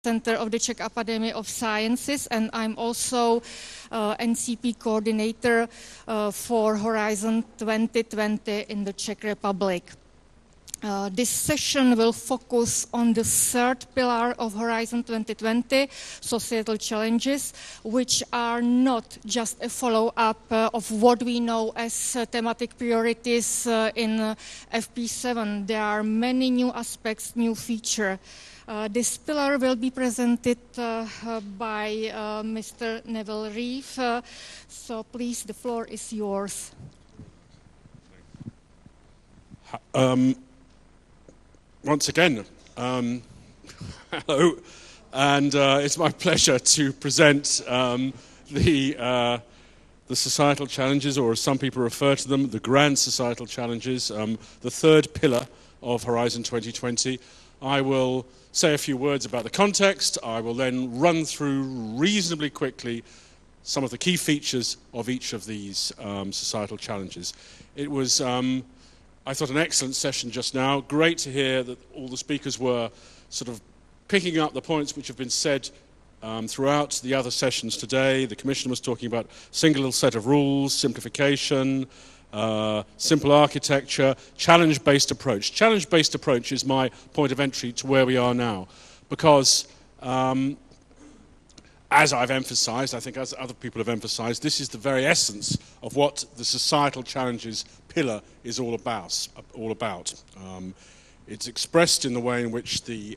Center of the Czech Academy of Sciences, and I'm also NCP coordinator for Horizon 2020 in the Czech Republic. This session will focus on the third pillar of Horizon 2020, societal challenges, which are not just a follow-up of what we know as thematic priorities in FP7. There are many new aspects, new features. This pillar will be presented by Mr. Neville Reeve. So please, the floor is yours. Once again, hello, and it's my pleasure to present the societal challenges, or as some people refer to them, the grand societal challenges, the third pillar of Horizon 2020. I will say a few words about the context. I will then run through reasonably quickly some of the key features of each of these societal challenges. It was I thought an excellent session just now. Great to hear that all the speakers were sort of picking up the points which have been said throughout the other sessions today. The Commissioner was talking about single set of rules, simplification, simple architecture, challenge-based approach. Challenge-based approach is my point of entry to where we are now, because as I've emphasized, I think as other people have emphasized, this is the very essence of what the societal challenges pillar is all about. It's expressed in the way in which the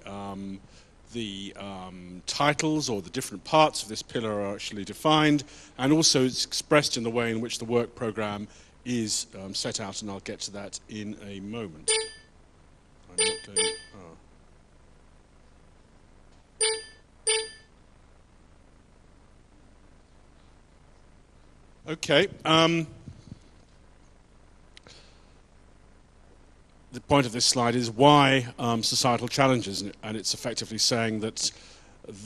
titles or the different parts of this pillar are actually defined, and also it's expressed in the way in which the work program is set out, and I'll get to that in a moment. I'm not going, Okay. The point of this slide is why societal challenges, and it's effectively saying that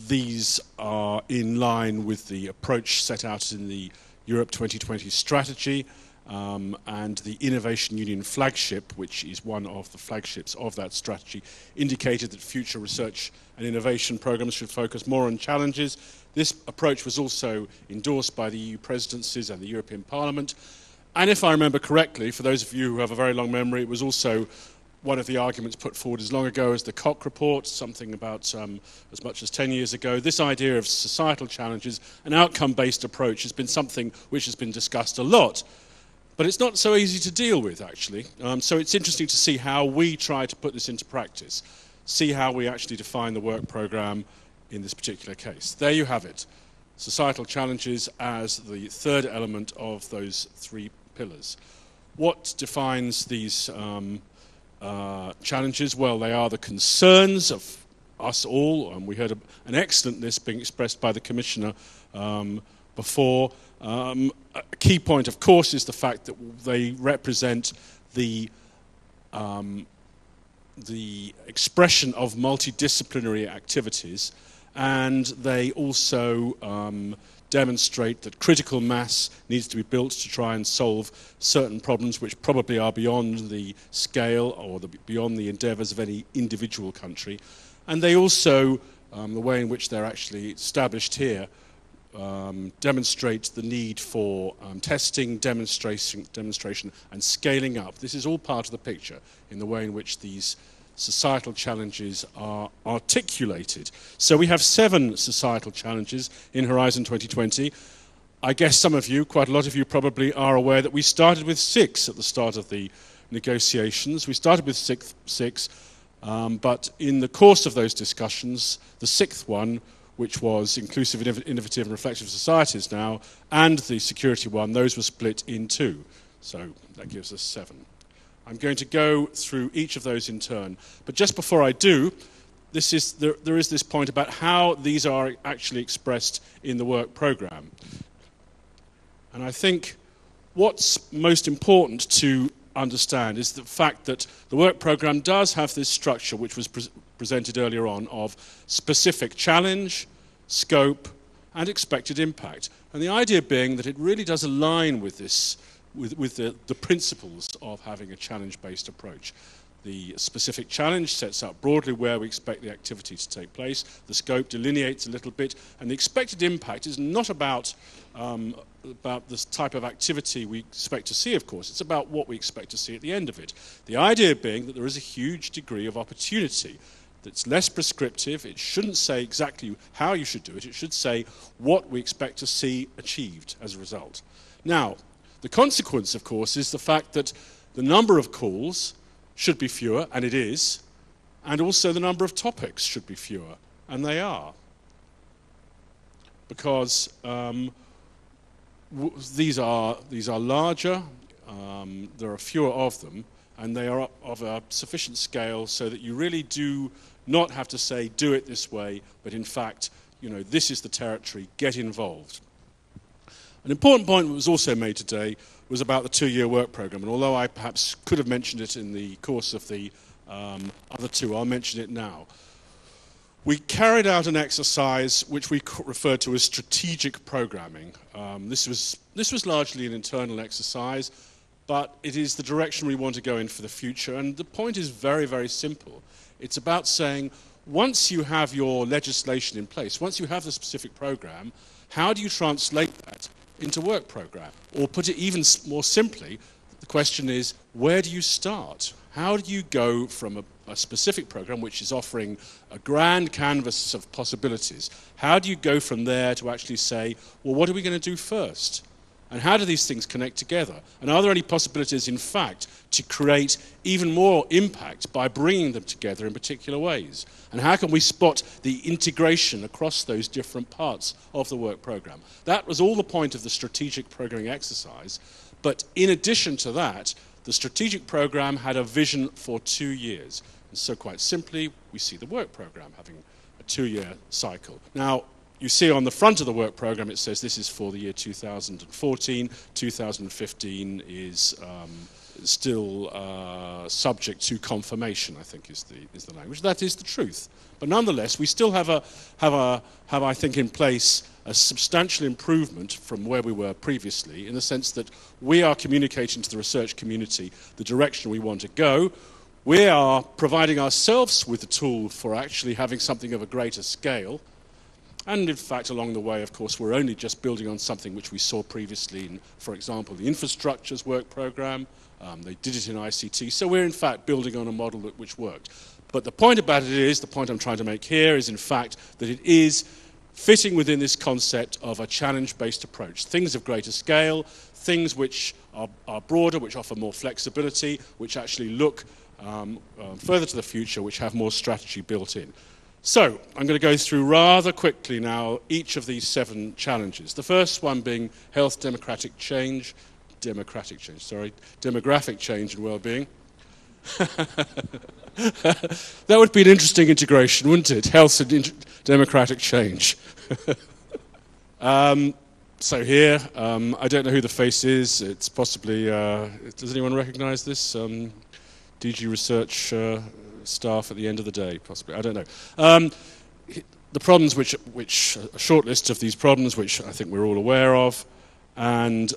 these are in line with the approach set out in the Europe 2020 strategy and the Innovation Union flagship, which is one of the flagships of that strategy, indicated that future research and innovation programs should focus more on challenges. This approach was also endorsed by the EU presidencies and the European Parliament. And if I remember correctly, for those of you who have a very long memory, it was also one of the arguments put forward as long ago as the Koch report, something about as much as 10 years ago. This idea of societal challenges, an outcome-based approach, has been something which has been discussed a lot. But it's not so easy to deal with, actually. So it's interesting to see how we try to put this into practice, see how we actually define the work programme in this particular case. There you have it. Societal challenges as the third element of those three pillars. What defines these challenges? Well, they are the concerns of us all, and we heard an excellent list being expressed by the Commissioner before. A key point, of course, is the fact that they represent the expression of multidisciplinary activities, and they also demonstrate that critical mass needs to be built to try and solve certain problems which probably are beyond the scale or beyond the endeavours of any individual country. And they also, the way in which they're actually established here, demonstrate the need for testing, demonstration and scaling up. This is all part of the picture in the way in which these societal challenges are articulated. So we have 7 societal challenges in Horizon 2020. I guess some of you, quite a lot of you probably are aware that we started with 6 at the start of the negotiations. We started with 6, but in the course of those discussions, the 6th one, which was inclusive, innovative and reflective societies now, and the security one, those were split in 2. So that gives us 7. I'm going to go through each of those in turn. But just before I do, there is this point about how these are actually expressed in the work programme. And I think what's most important to understand is the fact that the work programme does have this structure, which was presented earlier on, of specific challenge, scope, and expected impact. And the idea being that it really does align with this, with the principles of having a challenge-based approach. The specific challenge sets out broadly where we expect the activity to take place. The scope delineates a little bit, and the expected impact is not about this type of activity we expect to see, of course. It's about what we expect to see at the end of it. The idea being that there is a huge degree of opportunity that's less prescriptive. It shouldn't say exactly how you should do it. It should say what we expect to see achieved as a result. Now, the consequence, of course, is the fact that the number of calls should be fewer, and it is, and also the number of topics should be fewer, and they are. Because these are larger, there are fewer of them, and they are of a sufficient scale so that you really do not have to say, do it this way, but in fact, this is the territory, get involved. An important point that was also made today was about the 2-year work programme, and although I perhaps could have mentioned it in the course of the other two, I'll mention it now. We carried out an exercise which we referred to as strategic programming. This was largely an internal exercise, but it is the direction we want to go in for the future, and the point is very, very simple. It's about saying, once you have your legislation in place, once you have the specific programme, how do you translate that into work programme? Or put it even more simply, the question is, where do you start? How do you go from a specific programme which is offering a grand canvas of possibilities? How do you go from there to actually say, well, what are we going to do first? And how do these things connect together? And are there any possibilities, in fact, to create even more impact by bringing them together in particular ways? And how can we spot the integration across those different parts of the work programme? That was all the point of the strategic programming exercise. But in addition to that, the strategic programme had a vision for 2 years. And so quite simply, we see the work programme having a 2-year cycle. Now, you see on the front of the work programme it says this is for the year 2014. 2015 is still subject to confirmation, I think is the language. That is the truth. But nonetheless, we still have I think in place a substantial improvement from where we were previously, in the sense that we are communicating to the research community the direction we want to go. We are providing ourselves with the tool for actually having something of a greater scale. And in fact, along the way, of course, we're only just building on something which we saw previously in, for example, the infrastructures work programme. They did it in ICT. So we're, in fact, building on a model which worked. But the point about it is, the point I'm trying to make here is, in fact, that it is fitting within this concept of a challenge-based approach. Things of greater scale, things which are broader, which offer more flexibility, which actually look further to the future, which have more strategy built in. So, I'm going to go through rather quickly now each of these 7 challenges. The first one being health, demographic change and well-being. That would be an interesting integration, wouldn't it? Health and democratic change. So here, I don't know who the face is. It's possibly, does anyone recognise this? DG Research staff at the end of the day, possibly. I don't know. The problems a short list of these problems, which I think we're all aware of, and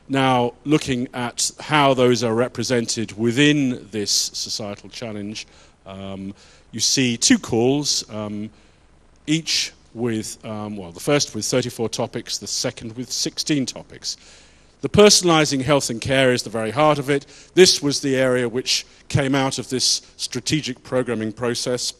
now looking at how those are represented within this societal challenge, you see 2 calls, each with, the first with 34 topics, the second with 16 topics. The personalising health and care is the very heart of it. This was the area which came out of this strategic programming process.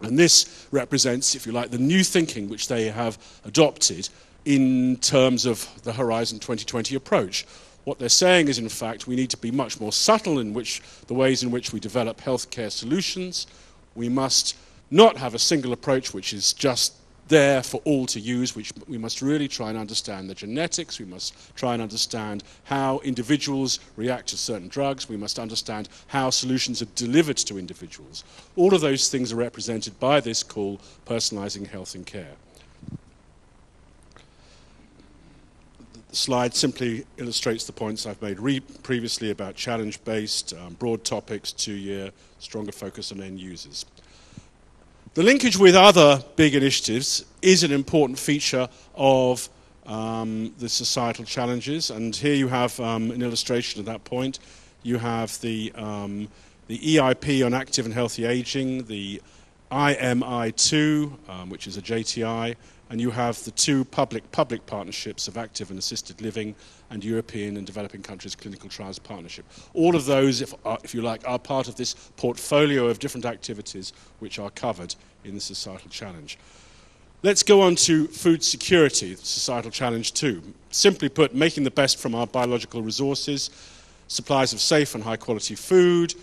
And this represents, if you like, the new thinking which they have adopted in terms of the Horizon 2020 approach. What they're saying is, in fact, we need to be much more subtle in the ways in which we develop healthcare solutions. We must not have a single approach which is just there for all to use, which we must really try and understand the genetics, we must try and understand how individuals react to certain drugs, we must understand how solutions are delivered to individuals. All of those things are represented by this call, personalising health and care. The slide simply illustrates the points I've made previously about challenge-based, broad topics, 2-year, stronger focus on end users. The linkage with other big initiatives is an important feature of the societal challenges, and here you have an illustration of that point. You have the the EIP on active and healthy aging, the IMI2, which is a JTI, and you have the two public partnerships of active and assisted living and European and developing countries clinical trials partnership. All of those, if you like, are part of this portfolio of different activities which are covered in the Societal Challenge. Let's go on to food security, Societal Challenge 2. Simply put, making the best from our biological resources, supplies of safe and high-quality food,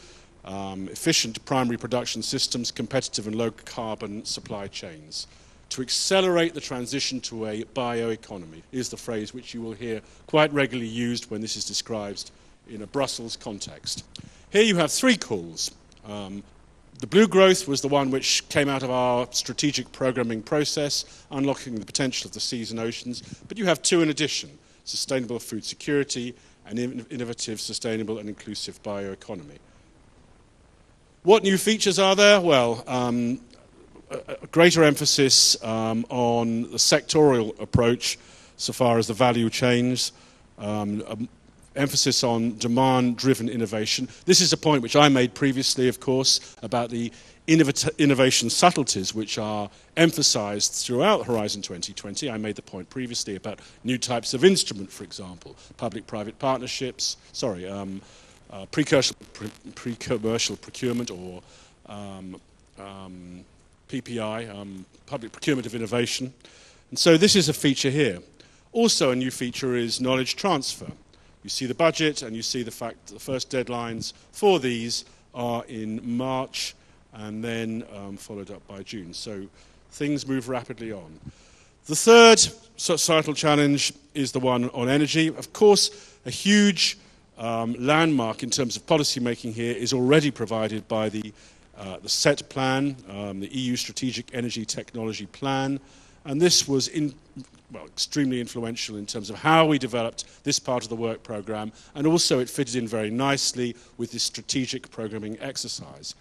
efficient primary production systems, competitive and low-carbon supply chains. To accelerate the transition to a bioeconomy is the phrase which you will hear quite regularly used when this is described in a Brussels context. Here you have three calls. The blue growth was the one which came out of our strategic programming process, unlocking the potential of the seas and oceans, but you have two in addition: sustainable food security and innovative, sustainable and inclusive bioeconomy. What new features are there? Well, a greater emphasis on the sectorial approach so far as the value chains, emphasis on demand-driven innovation. This is a point which I made previously, of course, about the innovation subtleties which are emphasized throughout Horizon 2020. I made the point previously about new types of instrument, for example, public-private partnerships, pre-commercial procurement, or PPI, public procurement of innovation. And so this is a feature here. Also a new feature is knowledge transfer. You see the budget and you see the fact that the first deadlines for these are in March and then followed up by June. So things move rapidly on. The third societal challenge is the one on energy. Of course, a huge landmark in terms of policy making here is already provided by the SET plan, the EU Strategic Energy Technology Plan, and this was extremely influential in terms of how we developed this part of the work programme, and also it fitted in very nicely with this strategic programming exercise.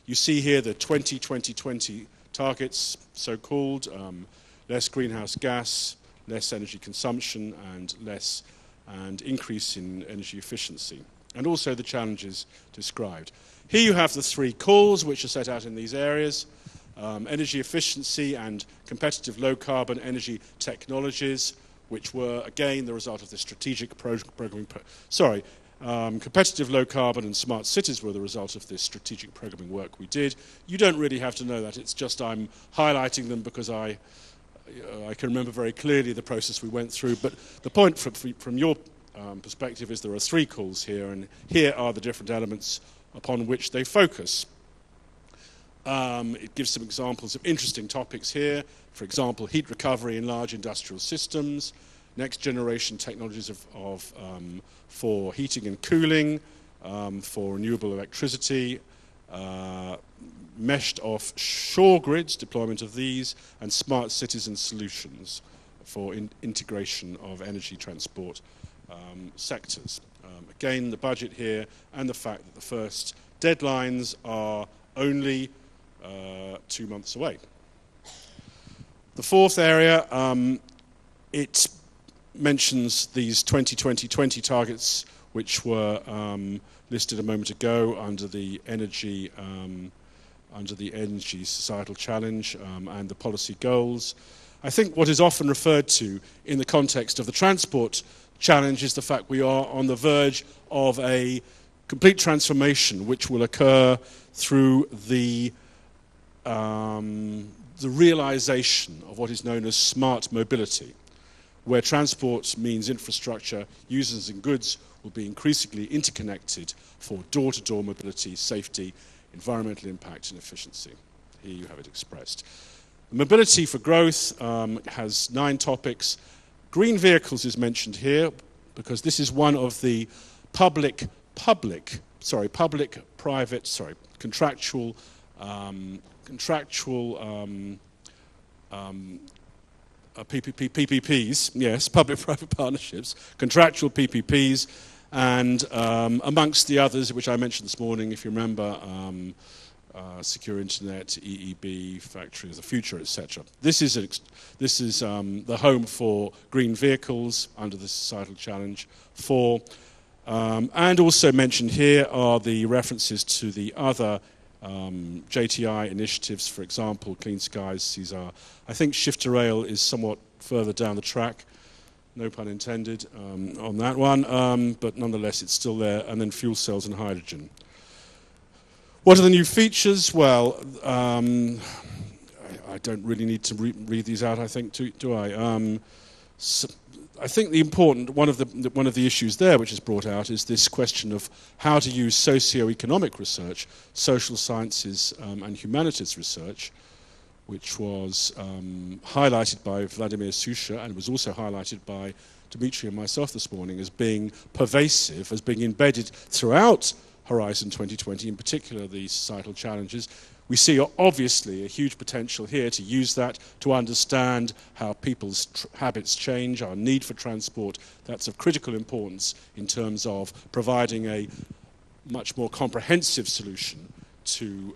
You see here the 20-20-20 targets, so-called, less greenhouse gas, less energy consumption, and increase in energy efficiency, and also the challenges described. Here you have the three calls which are set out in these areas: energy efficiency and competitive low-carbon energy technologies, which were, again, the result of the strategic programming. Competitive low-carbon and smart cities were the result of this strategic programming work we did. You don't really have to know that. It's just I'm highlighting them because I can remember very clearly the process we went through. But the point from your perspective is there are three calls here, and here are the different elements upon which they focus. It gives some examples of interesting topics here. For example, heat recovery in large industrial systems, next generation technologies for heating and cooling, for renewable electricity, meshed offshore grids, deployment of these, and smart cities and solutions for integration of energy transport sectors. Again, the budget here and the fact that the first deadlines are only 2 months away. The fourth area, it mentions these 20-20-20 targets which were listed a moment ago under the energy societal challenge and the policy goals. I think what is often referred to in the context of the transport challenge is the fact we are on the verge of a complete transformation which will occur through the realization of what is known as smart mobility, where transport means infrastructure, users and goods will be increasingly interconnected for door-to-door mobility, safety, environmental impact and efficiency. Here you have it expressed. Mobility for growth has 9 topics. Green vehicles is mentioned here because this is one of the contractual PPPs, yes, public-private partnerships, contractual PPPs, and amongst the others, which I mentioned this morning, if you remember, Secure Internet, EEB, Factory of the Future, etc. This is the home for green vehicles under the Societal Challenge, for And also mentioned here are the references to the other JTI initiatives, for example, Clean Skies, CESAR. I think Shift to Rail is somewhat further down the track, no pun intended on that one, but nonetheless it's still there, and then fuel cells and hydrogen. What are the new features? Well, I don't really need to read these out, I think, do I? So I think one of the issues there which is brought out is this question of how to use socio-economic research, social sciences and humanities research, which was highlighted by Vladimir Susha, and was also highlighted by Dimitri and myself this morning as being pervasive, as being embedded throughout Horizon 2020, in particular the societal challenges. We see obviously a huge potential here to use that to understand how people's habits change, our need for transport. That's of critical importance in terms of providing a much more comprehensive solution to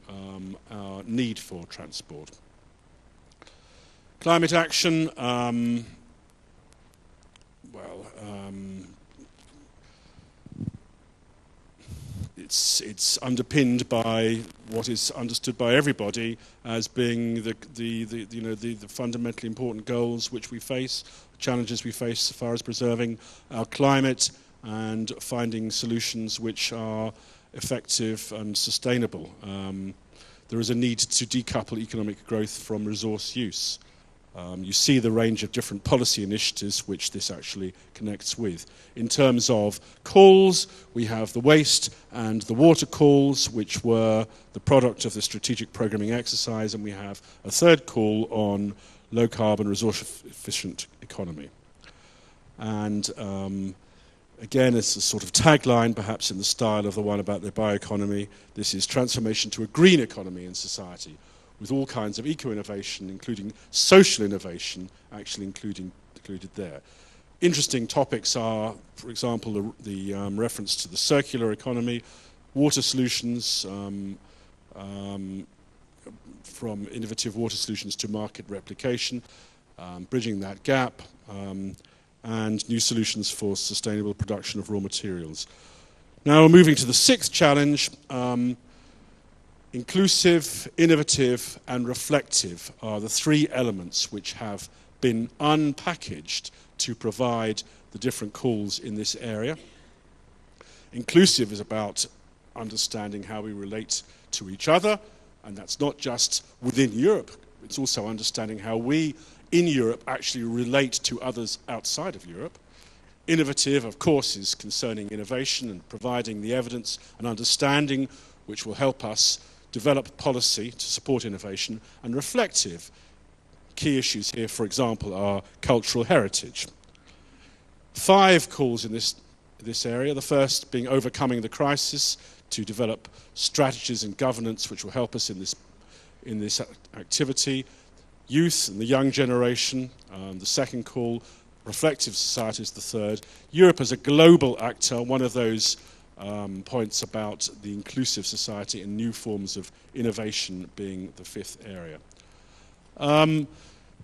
our need for transport. Climate action, it's underpinned by what is understood by everybody as being the fundamentally important goals which we face, challenges we face as far as preserving our climate and finding solutions which are effective and sustainable. There is a need to decouple economic growth from resource use. You see the range of different policy initiatives which this actually connects with. In terms of calls, we have the waste and the water calls, which were the product of the strategic programming exercise, and we have a third call on low-carbon, resource-efficient economy. And again, it's a sort of tagline, perhaps in the style of the one about the bioeconomy. This is transformation to a green economy in society, with all kinds of eco-innovation, including social innovation, actually included there. Interesting topics are, for example, the reference to the circular economy, water solutions, from innovative water solutions to market replication, bridging that gap, and new solutions for sustainable production of raw materials. Now, moving to the sixth challenge, inclusive, innovative, and reflective are the three elements which have been unpackaged to provide the different calls in this area. Inclusive is about understanding how we relate to each other, and that's not just within Europe, it's also understanding how we in Europe actually relate to others outside of Europe. Innovative, of course, is concerning innovation and providing the evidence and understanding which will help us develop policy to support innovation. And reflective, key issues here, for example, are cultural heritage. 5 calls in this area, the first being overcoming the crisis to develop strategies and governance which will help us in this activity. Youth and the young generation, the second call. Reflective societies, the third. Europe as a global actor, one of those points about the inclusive society and new forms of innovation being the fifth area.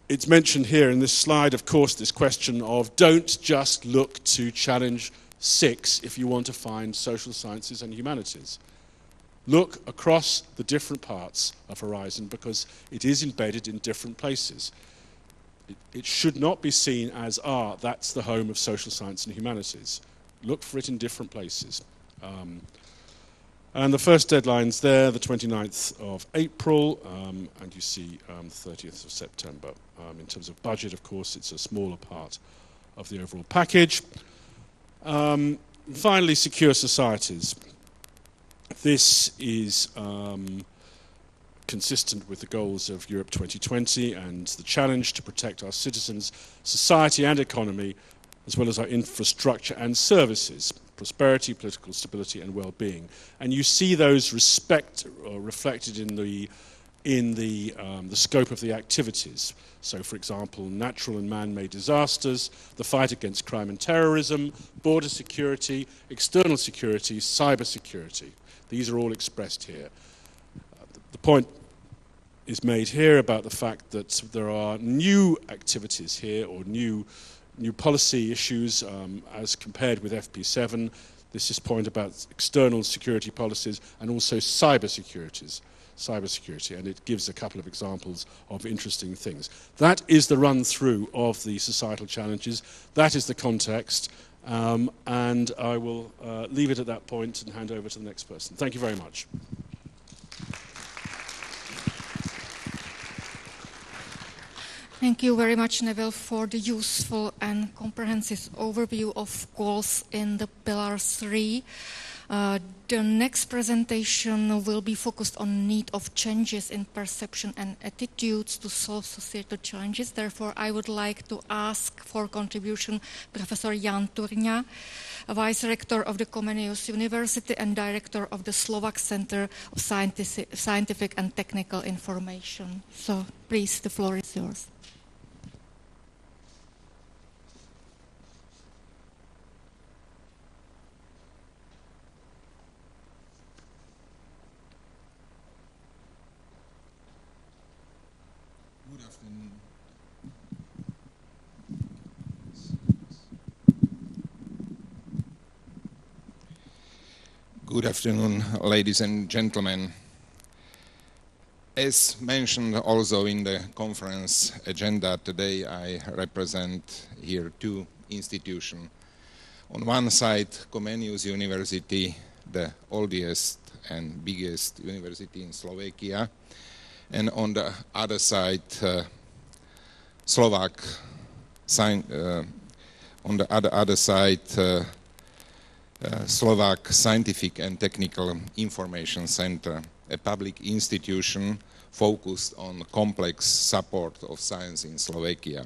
It's mentioned here in this slide, of course, this question of don't just look to challenge 6 if you want to find social sciences and humanities. Look across the different parts of Horizon because it is embedded in different places. It should not be seen as, that's the home of social science and humanities. Look for it in different places. And the first deadline's there, the 29th of April, and you see the 30th of September. In terms of budget, of course, it's a smaller part of the overall package. Finally, secure societies. This is consistent with the goals of Europe 2020 and the challenge to protect our citizens, society and economy, as well as our infrastructure and services, prosperity, political stability and well-being. And you see those reflected in the scope of the activities. So, for example, natural and man-made disasters, the fight against crime and terrorism, border security, external security, cyber security. These are all expressed here. The point is made here about the fact that there are new activities here or new policy issues as compared with FP7. this is point about external security policies and also cybersecurity, and it gives a couple of examples of interesting things. That is the run-through of the societal challenges. That is the context, and I will leave it at that point and hand over to the next person. Thank you very much. Thank you very much, Neville, for the useful and comprehensive overview of goals in the Pillar 3. The next presentation will be focused on need of changes in perception and attitudes to solve societal challenges. Therefore, I would like to ask for contribution Professor Jan Turňa, Vice Rector of the Comenius University and Director of the Slovak Center of Scientific and Technical Information. So, please, the floor is yours. Good afternoon, ladies and gentlemen. As mentioned also in the conference agenda today, I represent here two institutions. On one side, Comenius University, the oldest and biggest university in Slovakia, and on the other side, Slovak Scientific and Technical Information Center, a public institution focused on complex support of science in Slovakia.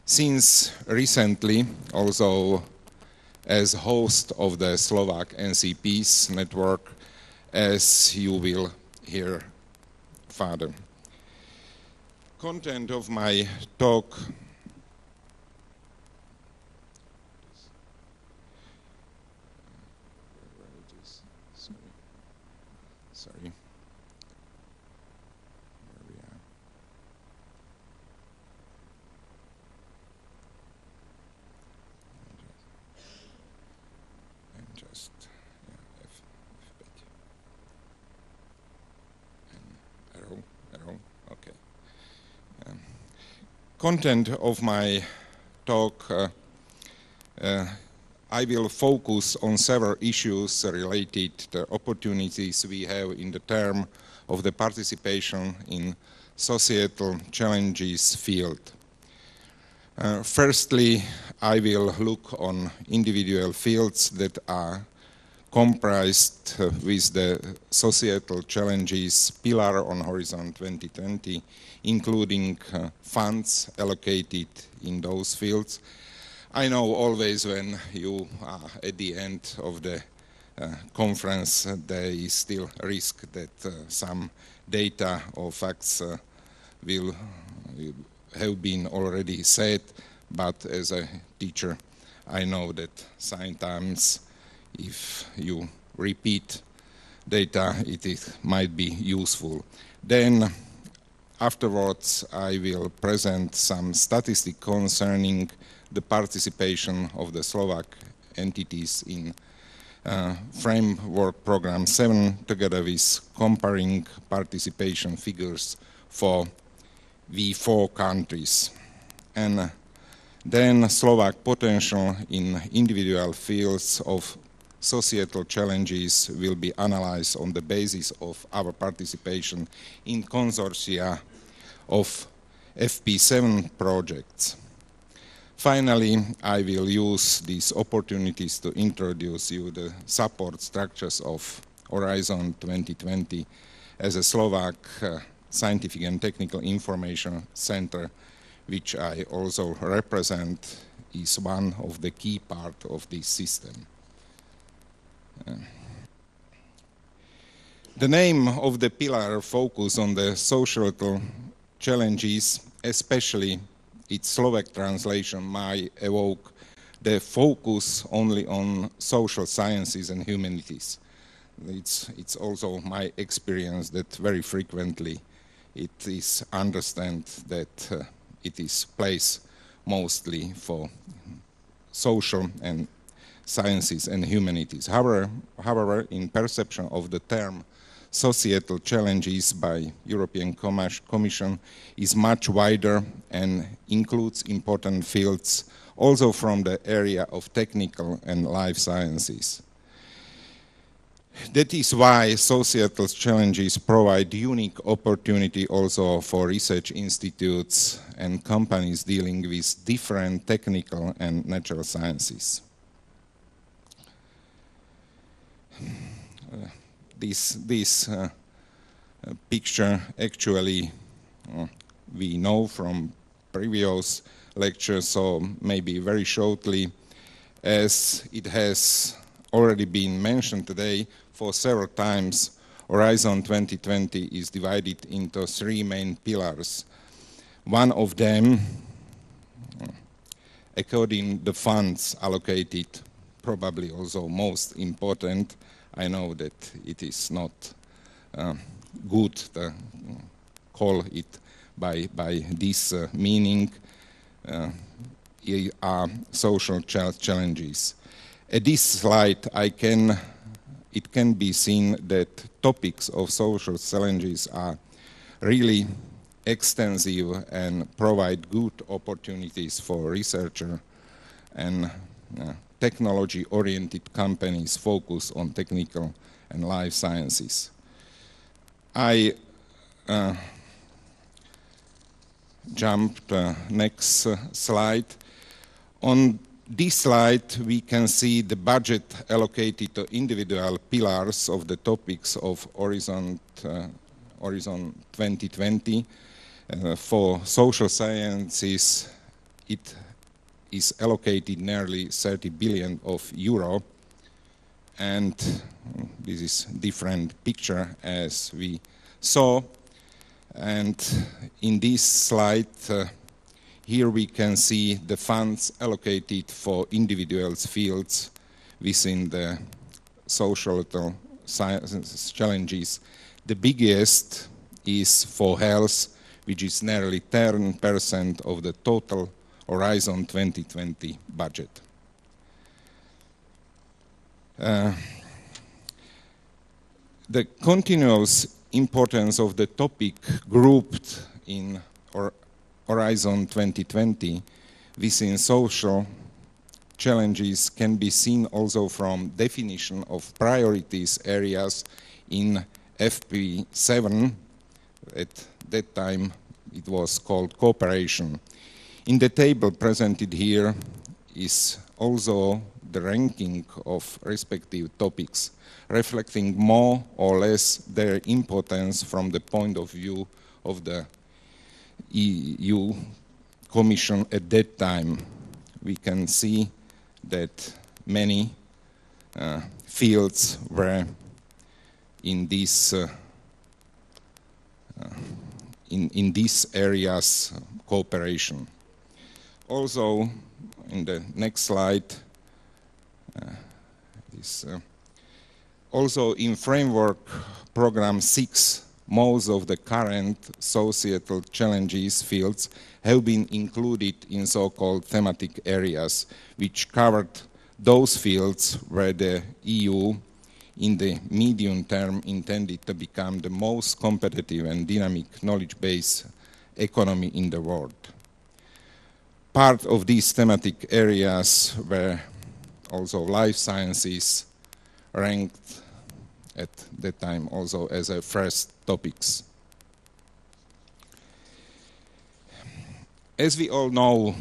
Since recently, also as host of the Slovak NCP's network, as you will hear further. Content of my talk Sorry. Where we are. And just arrow. Okay. Content of my talk. I will focus on several issues related to opportunities we have in the term of the participation in societal challenges field. Firstly, I will look on individual fields that are comprised with the societal challenges pillar on Horizon 2020, including funds allocated in those fields. I know always when you are at the end of the conference, there is still a risk that some data or facts will have been already said, but as a teacher, I know that sometimes if you repeat data, it might be useful. Then afterwards, I will present some statistics concerning the participation of the Slovak entities in Framework Program 7, together with comparing participation figures for V4 countries. And then Slovak potential in individual fields of societal challenges will be analyzed on the basis of our participation in consortia of FP7 projects. Finally, I will use these opportunities to introduce you the support structures of Horizon 2020 as a Slovak Scientific and Technical Information Center, which I also represent, is one of the key parts of this system. The name of the pillar focus on the societal challenges, especially its Slovak translation, might evoke the focus only on social sciences and humanities. It's also my experience that very frequently it is understood that it is placed mostly for social and sciences and humanities. However, in perception of the term societal challenges by European Commission is much wider and includes important fields also from the area of technical and life sciences. That is why societal challenges provide unique opportunity also for research institutes and companies dealing with different technical and natural sciences. This picture actually we know from previous lectures, so maybe very shortly, as it has already been mentioned today for several times, Horizon 2020 is divided into three main pillars. One of them, according to the funds allocated, probably also most important. I know that it is not good to call it by this meaning, are social challenges. At this slide, it can be seen that topics of social challenges are really extensive and provide good opportunities for researcher and technology-oriented companies focus on technical and life sciences. I jump to next slide. On this slide, we can see the budget allocated to individual pillars of the topics of Horizon 2020. For social sciences, it is allocated nearly 30 billion of euro, and this is different picture as we saw. And in this slide, here we can see the funds allocated for individual fields within the social science challenges. The biggest is for health, which is nearly 10% of the total Horizon 2020 budget. The continuous importance of the topic grouped in Horizon 2020 within social challenges can be seen also from definition of priorities areas in FP7. At that time it was called cooperation. In the table presented here is also the ranking of respective topics, reflecting more or less their importance from the point of view of the EU Commission at that time. We can see that many fields were in these areas cooperation. Also, in the next slide, also in Framework Program 6, most of the current societal challenges fields have been included in so-called thematic areas, which covered those fields where the EU in the medium term intended to become the most competitive and dynamic knowledge-based economy in the world. Part of these thematic areas were also life sciences, ranked at that time also as a first topics. As we all know,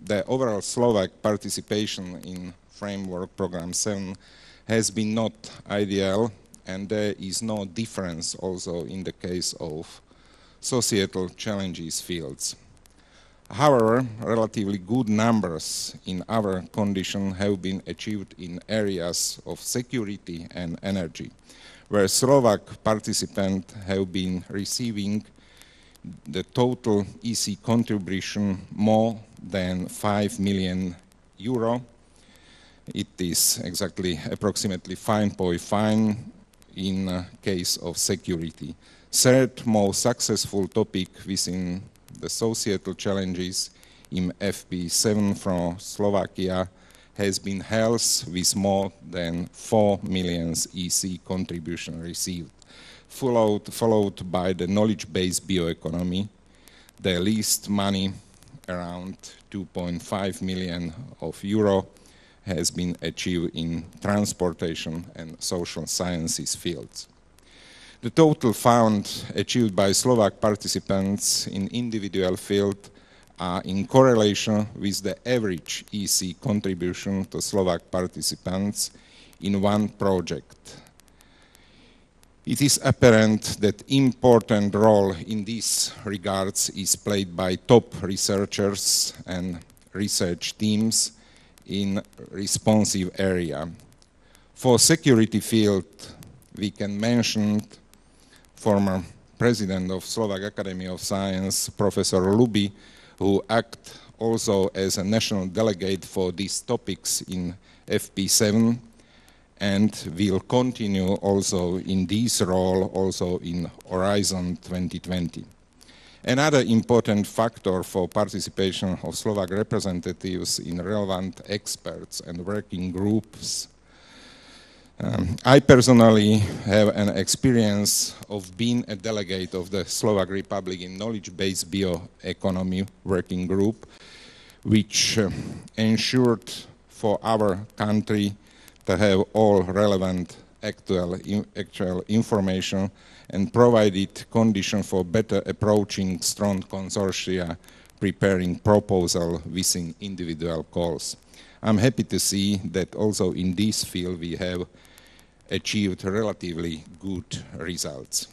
the overall Slovak participation in Framework Program 7 has been not ideal, and there is no difference also in the case of societal challenges fields. However, relatively good numbers in our condition have been achieved in areas of security and energy, where Slovak participants have been receiving the total EC contribution more than 5 million euro. It is exactly approximately 5.5 in case of security. Third most successful topic within the societal challenges in FP7 from Slovakia has been held with more than 4 million EC contribution received, followed by the knowledge-based bioeconomy. The least money, around 2.5 million euro, has been achieved in transportation and social sciences fields. The total fund achieved by Slovak participants in individual field are in correlation with the average EC contribution to Slovak participants in one project. It is apparent that important role in these regards is played by top researchers and research teams in responsive area. For security field, we can mention former president of Slovak Academy of Science, Professor Luby, who act also as a national delegate for these topics in FP7 and will continue also in this role also in Horizon 2020. Another important factor for participation of Slovak representatives in relevant experts and working groups. I personally have an experience of being a delegate of the Slovak Republic in knowledge-based bioeconomy working group, which ensured for our country to have all relevant actual information and provided conditions for better approaching strong consortia preparing proposal within individual calls. I'm happy to see that also in this field we have achieved relatively good results.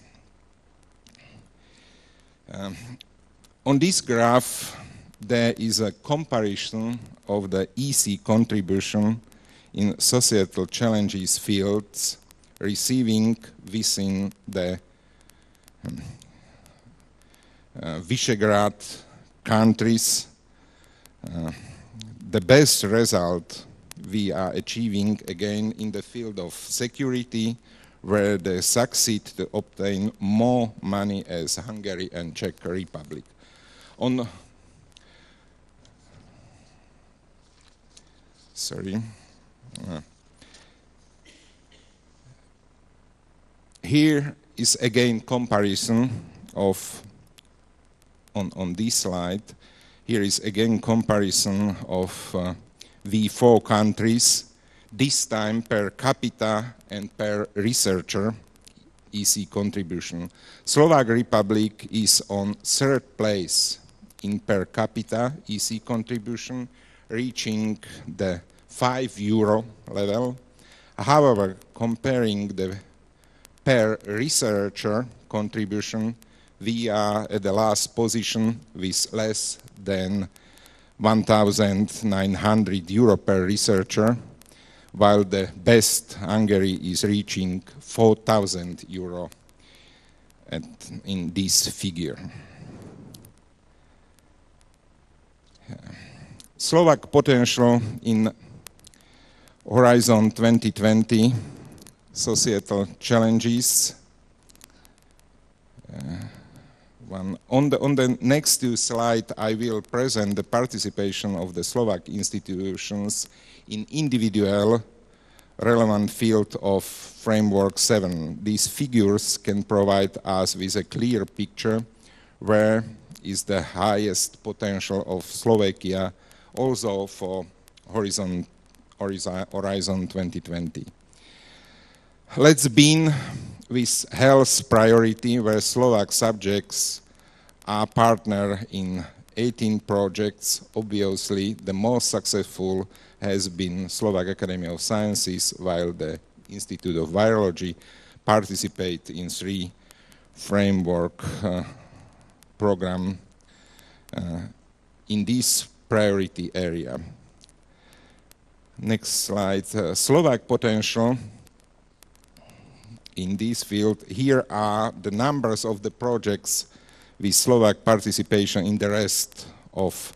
On this graph, there is a comparison of the EC contribution in societal challenges fields receiving within the Visegrad countries. The best result we are achieving again in the field of security, where they succeed to obtain more money as Hungary and Czech Republic. Here is again comparison of, on this slide, here is again comparison of V4 countries, this time per capita and per researcher EC contribution. Slovak Republic is on third place in per capita EC contribution, reaching the €5 level. However, comparing the per researcher contribution, we are at the last position with less than €1,900 per researcher, while the best Hungary is reaching €4,000 in this figure. Slovak potential in Horizon 2020, societal challenges. On the next two slides, I will present the participation of the Slovak institutions in individual relevant field of Framework 7. These figures can provide us with a clear picture where is the highest potential of Slovakia also for Horizon 2020. Let's begin with health priority, where Slovak subjects are partner in 18 projects. Obviously, the most successful has been Slovak Academy of Sciences, while the Institute of Virology participate in 3 framework program in this priority area. Next slide. Slovak potential in this field. Here are the numbers of the projects with Slovak participation in the rest of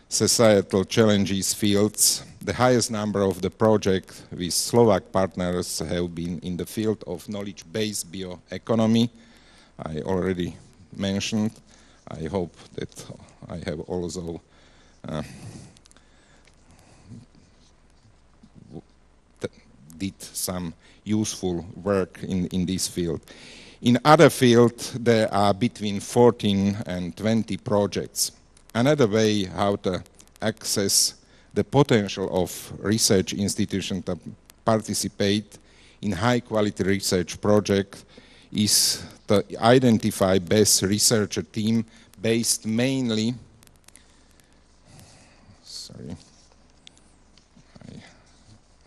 societal challenges fields. The highest number of the projects with Slovak partners have been in the field of knowledge-based bioeconomy. I already mentioned. I hope that I have also did some useful work in this field. In other fields, there are between 14 and 20 projects. Another way how to access the potential of research institutions to participate in high-quality research projects is to identify best researcher team based mainly, sorry, I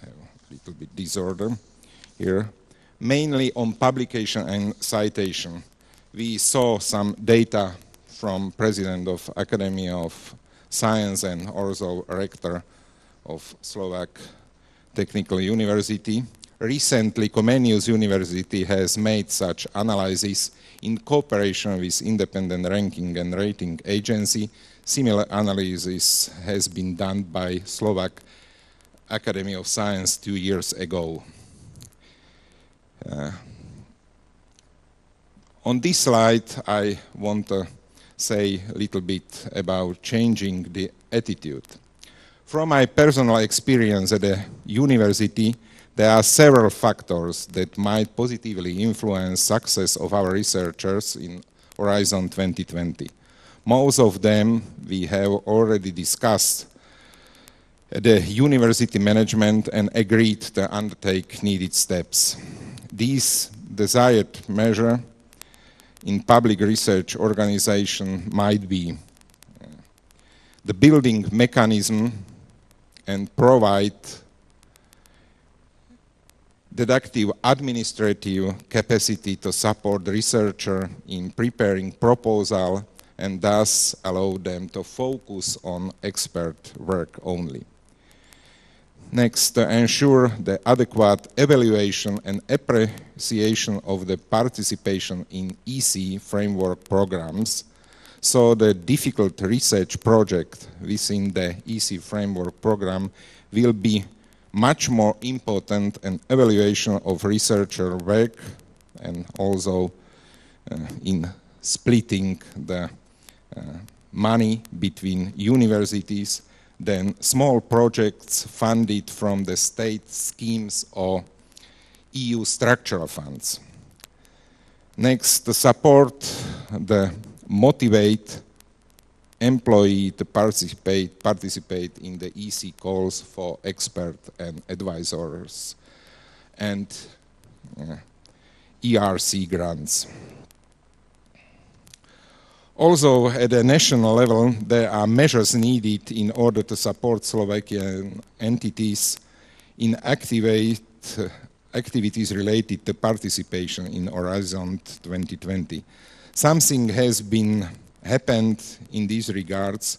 have a little bit disorder here, mainly on publication and citation. We saw some data from President of Academy of Science and also Rector of Slovak Technical University. Recently, Comenius University has made such analysis in cooperation with independent ranking and rating agency. Similar analysis has been done by Slovak Academy of Science 2 years ago. On this slide, I want to say a little bit about changing the attitude. From my personal experience at the university, there are several factors that might positively influence success of our researchers in Horizon 2020. Most of them we have already discussed at the university management and agreed to undertake needed steps. These desired measures in public research organization might be the building mechanism and provide deductive administrative capacity to support the researcher in preparing proposal and thus allow them to focus on expert work only. Next, to ensure the adequate evaluation and appreciation of the participation in EC framework programs, so the difficult research project within the EC framework program will be much more important and evaluation of researcher work and also in splitting the money between universities than small projects funded from the state schemes or EU structural funds. Next, to support the motivate employee to participate in the EC calls for expert and advisors and ERC grants. Also, at a national level, there are measures needed in order to support Slovakian entities in activities related to participation in Horizon 2020. Something has happened in these regards,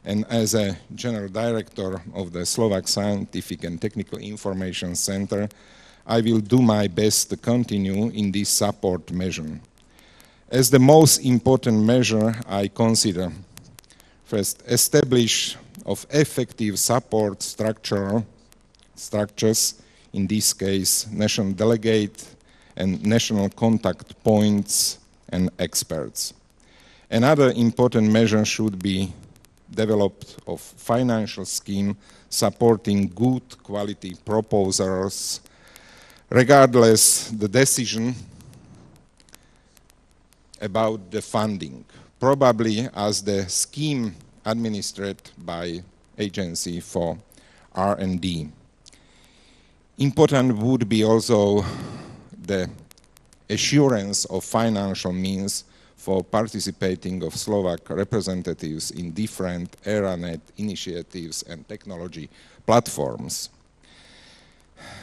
and as a General Director of the Slovak Scientific and Technical Information Center, I will do my best to continue in this support measure. As the most important measure, I consider first establish of effective support structures, in this case national delegate and national contact points and experts. Another important measure should be developed of financial scheme supporting good quality proposals regardless the decision about the funding, probably as the scheme administered by Agency for R&D. Important would be also the assurance of financial means for participating of Slovak representatives in different ERANET initiatives and technology platforms.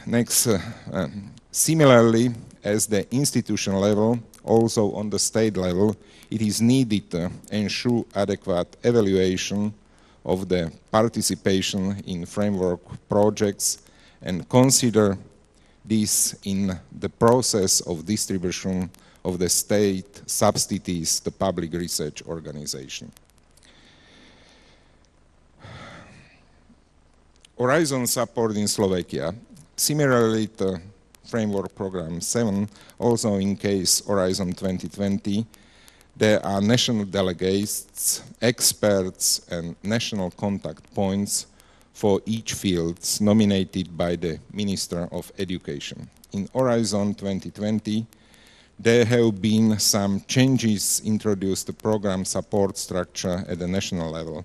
Next, similarly, as the institution level, also on the state level, it is needed to ensure adequate evaluation of the participation in framework projects and consider this in the process of distribution of the state subsidies to public research organization. Horizon support in Slovakia. Similarly to Framework Program 7, also in case Horizon 2020, there are national delegates, experts, and national contact points for each field nominated by the Minister of Education. In Horizon 2020, there have been some changes introduced to program support structure at the national level.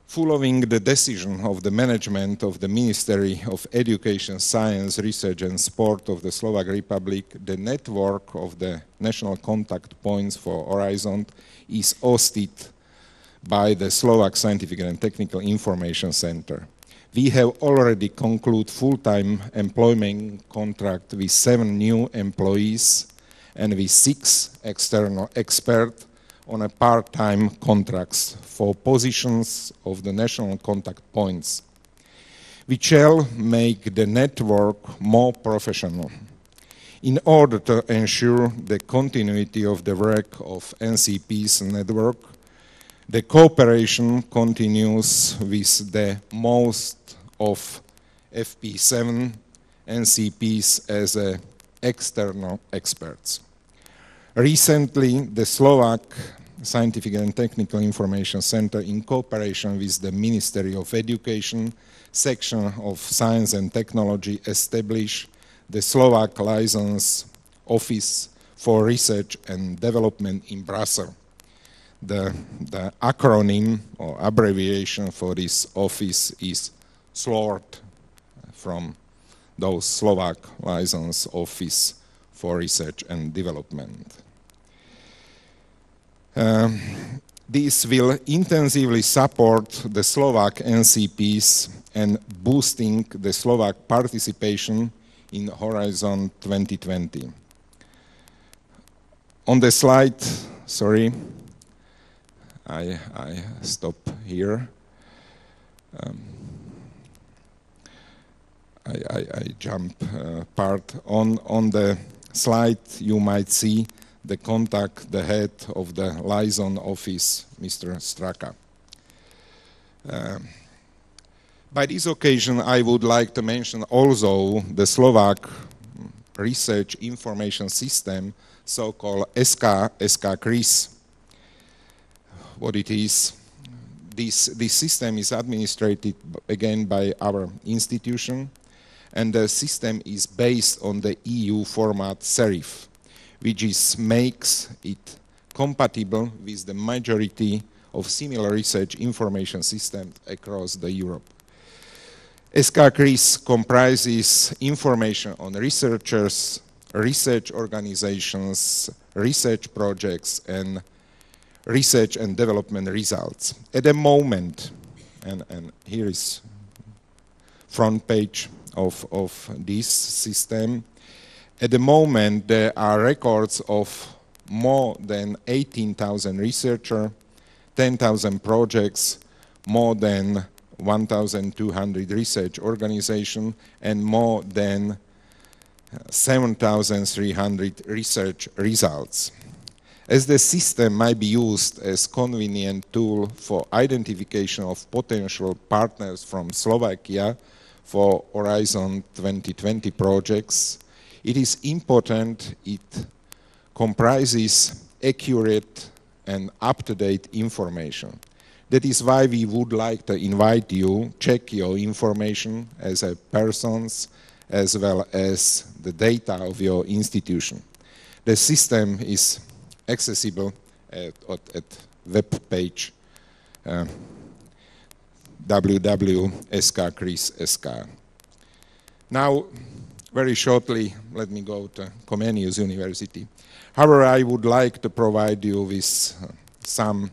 Following the decision of the management of the Ministry of Education, Science, Research and Sport of the Slovak Republic, the network of the national contact points for Horizon is hosted by the Slovak Scientific and Technical Information Center. We have already concluded full-time employment contract with 7 new employees and with 6 external experts on a part-time contracts for positions of the national contact points, which shall make the network more professional. In order to ensure the continuity of the work of NCP's network, the cooperation continues with the most of FP7 NCPs as external experts. Recently, the Slovak Scientific and Technical Information Center, in cooperation with the Ministry of Education, section of Science and Technology, established the Slovak License Office for Research and Development in Brussels. The acronym or abbreviation for this office is SLORD, from those Slovak License Office for Research and Development. This will intensively support the Slovak NCPs and boosting the Slovak participation in Horizon 2020. On the slide, sorry, I stop here. I jump part. On the slide you might see the contact, the head of the liaison office, Mr. Straka. By this occasion, I would like to mention also the Slovak Research Information System, so-called SK-KRIS. What it is, this system is administered again by our institution, and the system is based on the EU format SERIF, which makes it compatible with the majority of similar research information systems across Europe. SK-KRIS comprises information on researchers, research organizations, research projects, and research and development results. At the moment, and here is front page of this system, at the moment there are records of more than 18,000 researchers, 10,000 projects, more than 1,200 research organizations, and more than 7,300 research results. As the system might be used as convenient tool for identification of potential partners from Slovakia for Horizon 2020 projects, it is important it comprises accurate and up-to-date information. That is why we would like to invite you to check your information as a persons as well as the data of your institution. The system is accessible at web page www.sk-kris.sk. Now, very shortly, let me go to Comenius University. However, I would like to provide you with some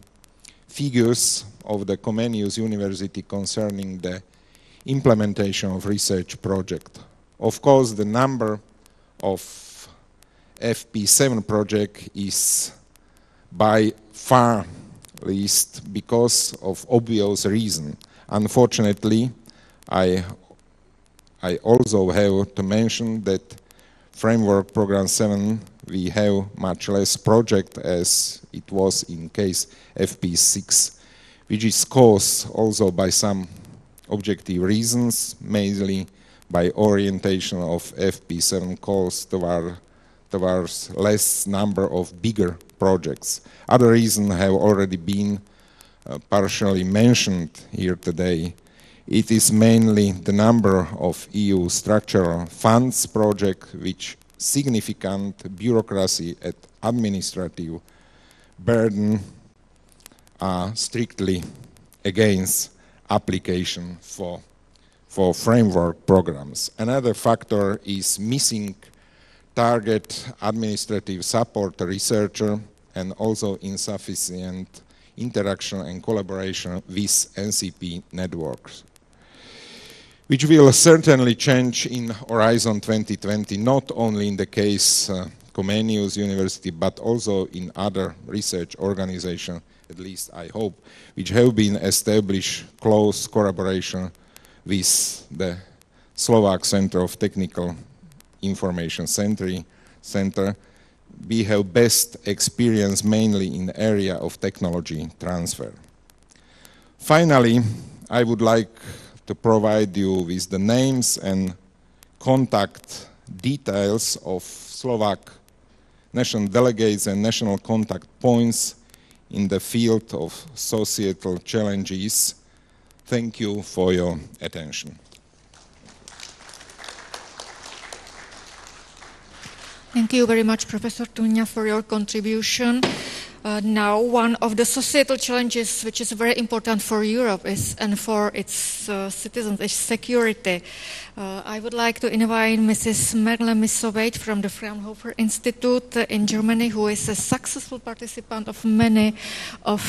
figures of the Comenius University concerning the implementation of research project. Of course, the number of FP7 project is by far least because of obvious reason. Unfortunately, I also have to mention that Framework Program 7 we have much less project as it was in case FP6, which is caused also by some objective reasons, mainly by orientation of FP7 calls towards less number of bigger projects. Other reasons have already been partially mentioned here today. It is mainly the number of EU structural funds project which significant bureaucracy and administrative burden are strictly against application for framework programs. Another factor is missing target administrative support to researcher and also insufficient interaction and collaboration with NCP networks, which will certainly change in Horizon 2020, not only in the case Comenius University, but also in other research organizations, at least I hope, which have been established close collaboration with the Slovak Center of Technical Information Center. We have best experience mainly in the area of technology transfer. Finally, I would like to provide you with the names and contact details of Slovak national delegates and national contact points in the field of societal challenges. Thank you for your attention. Thank you very much, Professor Tuňa, for your contribution. Now, one of the societal challenges which is very important for Europe and for its citizens is security. I would like to invite Mrs. Merle Misoveit from the Fraunhofer Institute in Germany, who is a successful participant of many of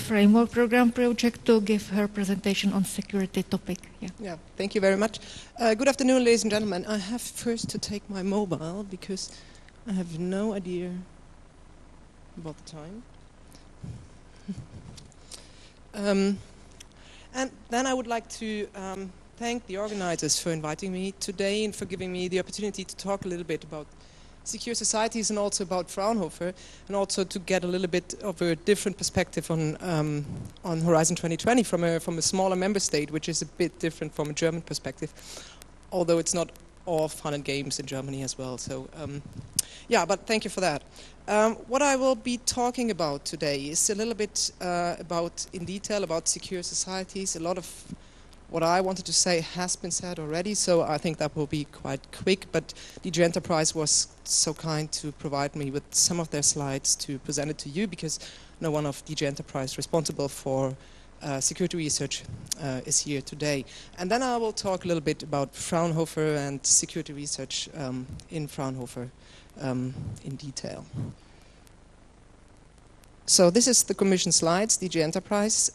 framework program projects, to give her presentation on security topic. Yeah, thank you very much. Good afternoon, ladies and gentlemen. I have first to take my mobile because I have no idea about the time. And then I would like to thank the organizers for inviting me today and for giving me the opportunity to talk a little bit about secure societies and also about Fraunhofer, and also to get a little bit of a different perspective on Horizon 2020 from a smaller member state, which is a bit different from a German perspective, although it's not all fun and games in Germany as well. So yeah, but thank you for that. What I will be talking about today is a little bit in detail about secure societies. A lot of what I wanted to say has been said already, so I think that will be quite quick, but DG Enterprise was so kind to provide me with some of their slides to present it to you, because no one of DG Enterprise responsible for security research is here today. And then I will talk a little bit about Fraunhofer and security research in Fraunhofer in detail. So this is the Commission slides, DG Enterprise.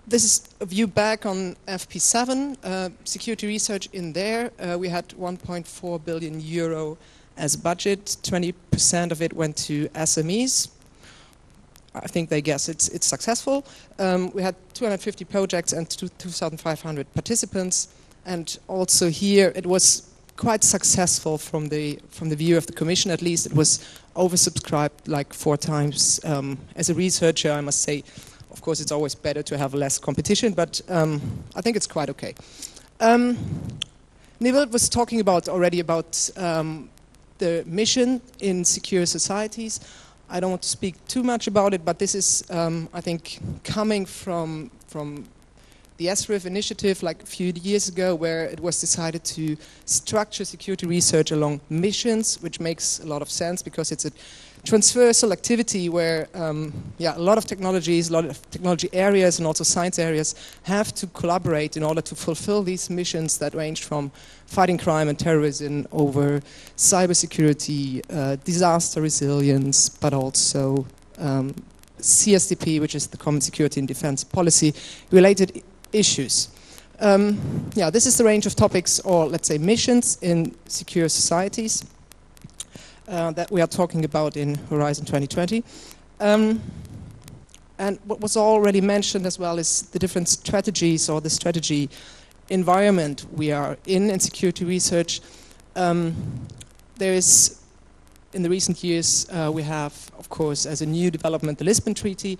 This is a view back on FP7, security research in there. We had 1.4 billion euro as budget, 20% of it went to SMEs. I think they guess it's successful. We had 250 projects and 2,500 participants, and also here it was quite successful from the view of the Commission. At least it was oversubscribed like 4 times. As a researcher, I must say, of course, it's always better to have less competition, but I think it's quite okay. Nivald was talking already about the mission in secure societies. I don't want to speak too much about it, but this is, I think, coming from the SRIF initiative like a few years ago, where it was decided to structure security research along missions, which makes a lot of sense because it's a transversal activity where a lot of technologies, a lot of technology areas and also science areas have to collaborate in order to fulfill these missions that range from fighting crime and terrorism over cybersecurity, disaster resilience, but also CSDP, which is the Common Security and Defense Policy related issues. This is the range of topics, or let's say missions in secure societies that we are talking about in Horizon 2020. And what was already mentioned as well is the different strategies, or the strategy environment we are in security research. There is, in the recent years, we have, of course, as a new development, the Lisbon Treaty.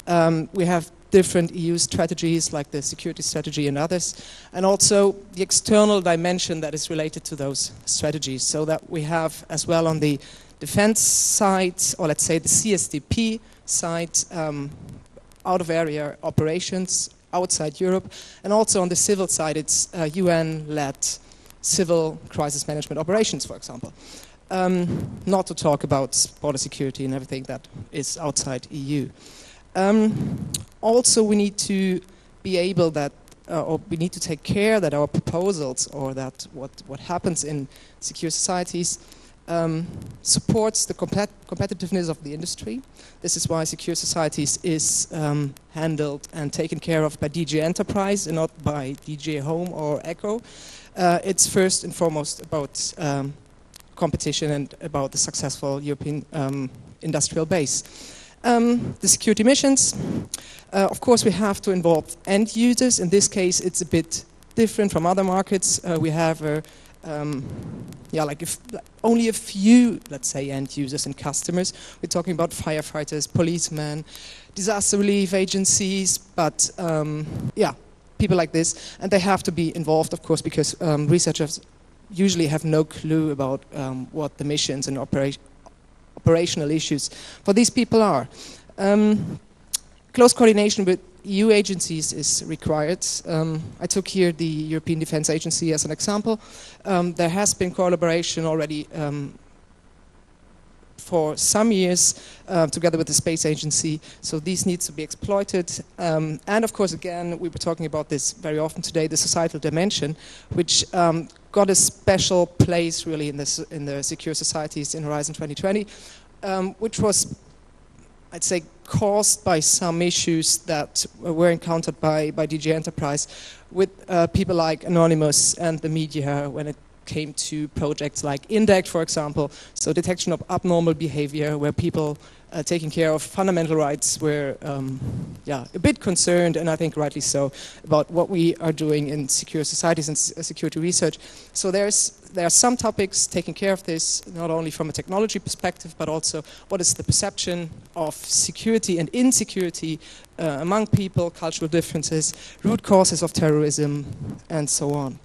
We have different EU strategies like the security strategy and others, and also the external dimension that is related to those strategies, so that we have as well on the defense side, or let's say the CSDP side, out of area operations, outside Europe. And also on the civil side, it's UN-led civil crisis management operations, for example. Not to talk about border security and everything that is outside EU. Also, we need to be able that, or we need to take care that our proposals, or that what happens in secure societies, supports the competitiveness of the industry. This is why secure societies is handled and taken care of by DG Enterprise and not by DG Home or ECHO. It's first and foremost about competition and about the successful European industrial base. The security missions, of course we have to involve end users. In this case it's a bit different from other markets. We have only a few, let's say, end users and customers. We're talking about firefighters, policemen, disaster relief agencies, but people like this, and they have to be involved, of course, because researchers usually have no clue about what the missions and operational issues for these people are. Close coordination with EU agencies is required. I took here the European Defence Agency as an example. There has been collaboration already for some years together with the Space Agency, so these needs to be exploited. And of course, again, we were talking about this very often today, the societal dimension, which got a special place really in the secure societies in Horizon 2020, which was, I'd say, caused by some issues that were encountered by DG Enterprise with people like Anonymous and the media when it came to projects like INDECT, for example, so detection of abnormal behavior, where people taking care of fundamental rights were a bit concerned, and I think rightly so, about what we are doing in secure societies and security research. So there are some topics taking care of this, not only from a technology perspective, but also what is the perception of security and insecurity among people, cultural differences, root causes of terrorism, and so on.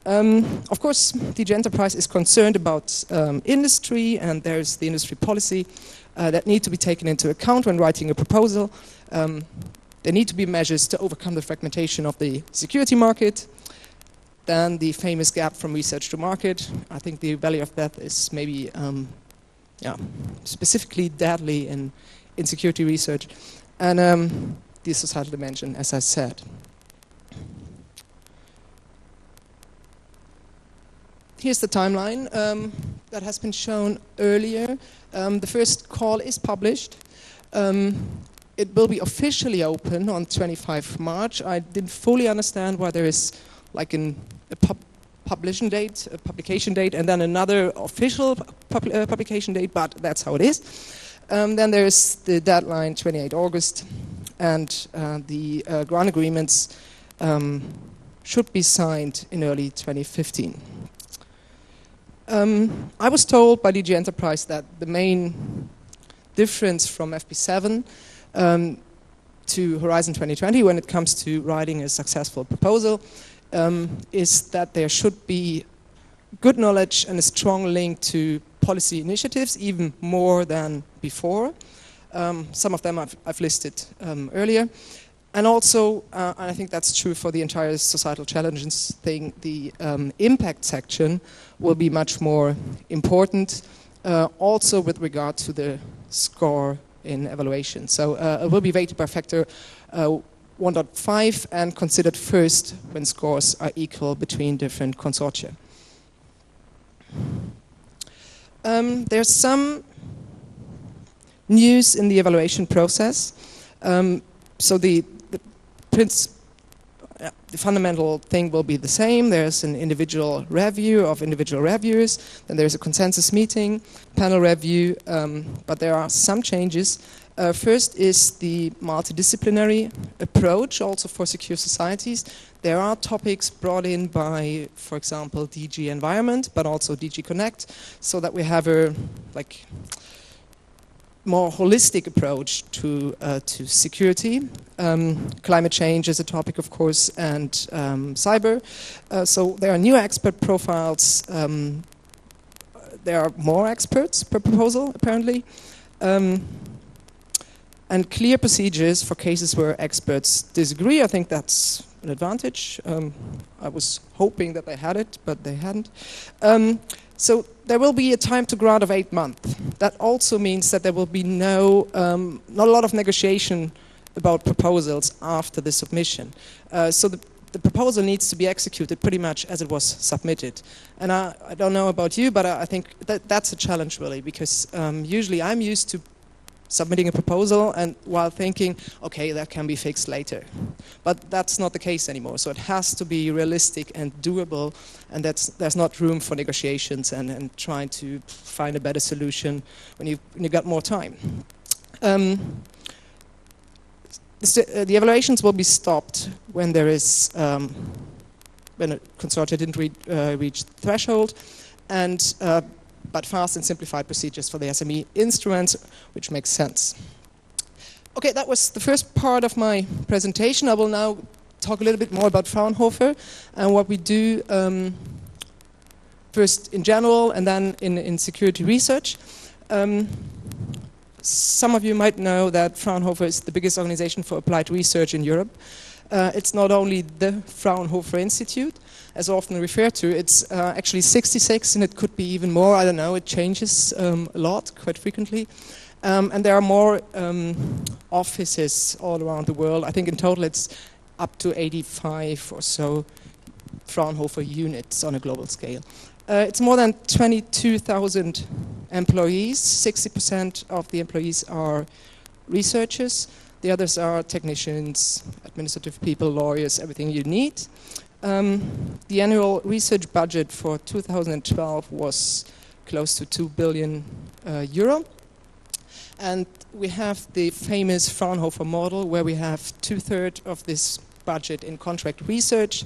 Of course, DG Enterprise is concerned about industry, and there's the industry policy that need to be taken into account when writing a proposal. There need to be measures to overcome the fragmentation of the security market. Then the famous gap from research to market. I think the value of that is maybe specifically deadly in security research. And the societal dimension, as I said. Here's the timeline that has been shown earlier. The first call is published. It will be officially open on 25 March. I didn't fully understand why there is like a publication date, and then another official publication date, but that's how it is. Then there's the deadline, 28 August, and the grant agreements should be signed in early 2015. I was told by DG Enterprise that the main difference from FP7 to Horizon 2020 when it comes to writing a successful proposal is that there should be good knowledge and a strong link to policy initiatives, even more than before. Some of them I've listed earlier. And also, and I think that's true for the entire societal challenges thing, the impact section will be much more important, also with regard to the score in evaluation. So it will be weighted by factor 1.5 and considered first when scores are equal between different consortia. There's some news in the evaluation process. So the fundamental thing will be the same. There's an individual review of individual reviewers, then there's a consensus meeting, panel review, but there are some changes. First is the multidisciplinary approach, also for secure societies. There are topics brought in by, for example, DG Environment, but also DG Connect, so that we have a more holistic approach to security. Climate change is a topic, of course, and cyber. So there are new expert profiles. There are more experts per proposal, apparently. and clear procedures for cases where experts disagree. I think that's an advantage. I was hoping that they had it, but they hadn't. So there will be a time to grant of 8 months. That also means that there will be not a lot of negotiation about proposals after the submission. So the proposal needs to be executed pretty much as it was submitted. And I don't know about you, but I think that's a challenge really, because usually I'm used to submitting a proposal and while thinking, okay, that can be fixed later. But that's not the case anymore. So it has to be realistic and doable, and there's not room for negotiations and trying to find a better solution when you got more time. The evaluations will be stopped when there is when a consortium didn't reach the threshold, and but fast and simplified procedures for the SME instruments, which makes sense. Okay, that was the first part of my presentation. I will now talk a little bit more about Fraunhofer and what we do first in general and then in security research. Some of you might know that Fraunhofer is the biggest organization for applied research in Europe. It's not only the Fraunhofer Institute, as often referred to, it's actually 66 and it could be even more, I don't know, it changes a lot, quite frequently. And there are more offices all around the world. I think in total it's up to 85 or so Fraunhofer units on a global scale. It's more than 22,000 employees. 60% of the employees are researchers. The others are technicians, administrative people, lawyers, everything you need. The annual research budget for 2012 was close to 2 billion euro. And we have the famous Fraunhofer model where we have 2/3 of this budget in contract research,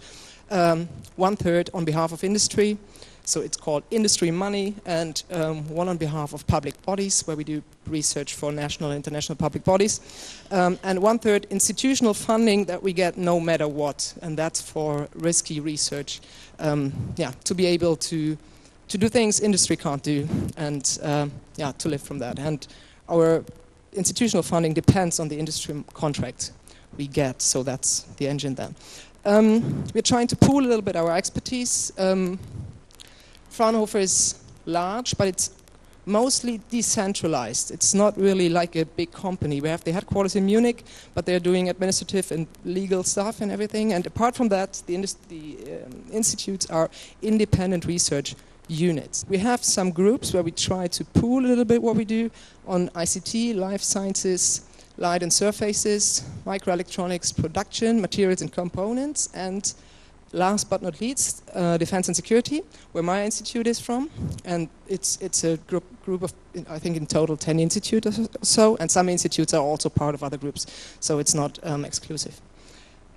1/3 on behalf of industry. So it's called industry money, and one on behalf of public bodies, where we do research for national and international public bodies. And 1/3 institutional funding that we get no matter what, and that's for risky research. To be able to do things industry can't do, and to live from that. And our institutional funding depends on the industry contract we get, so that's the engine then. We're trying to pool a little bit our expertise. Fraunhofer is large, but it's mostly decentralized. It's not really like a big company. We have the headquarters in Munich, but they're doing administrative and legal stuff and everything. And apart from that, the institutes are independent research units. We have some groups where we try to pool a little bit what we do on ICT, life sciences, light and surfaces, microelectronics production, materials and components, and last but not least, defense and security, where my institute is from. And it's a group of, I think in total, 10 institutes or so, and some institutes are also part of other groups, so it's not exclusive.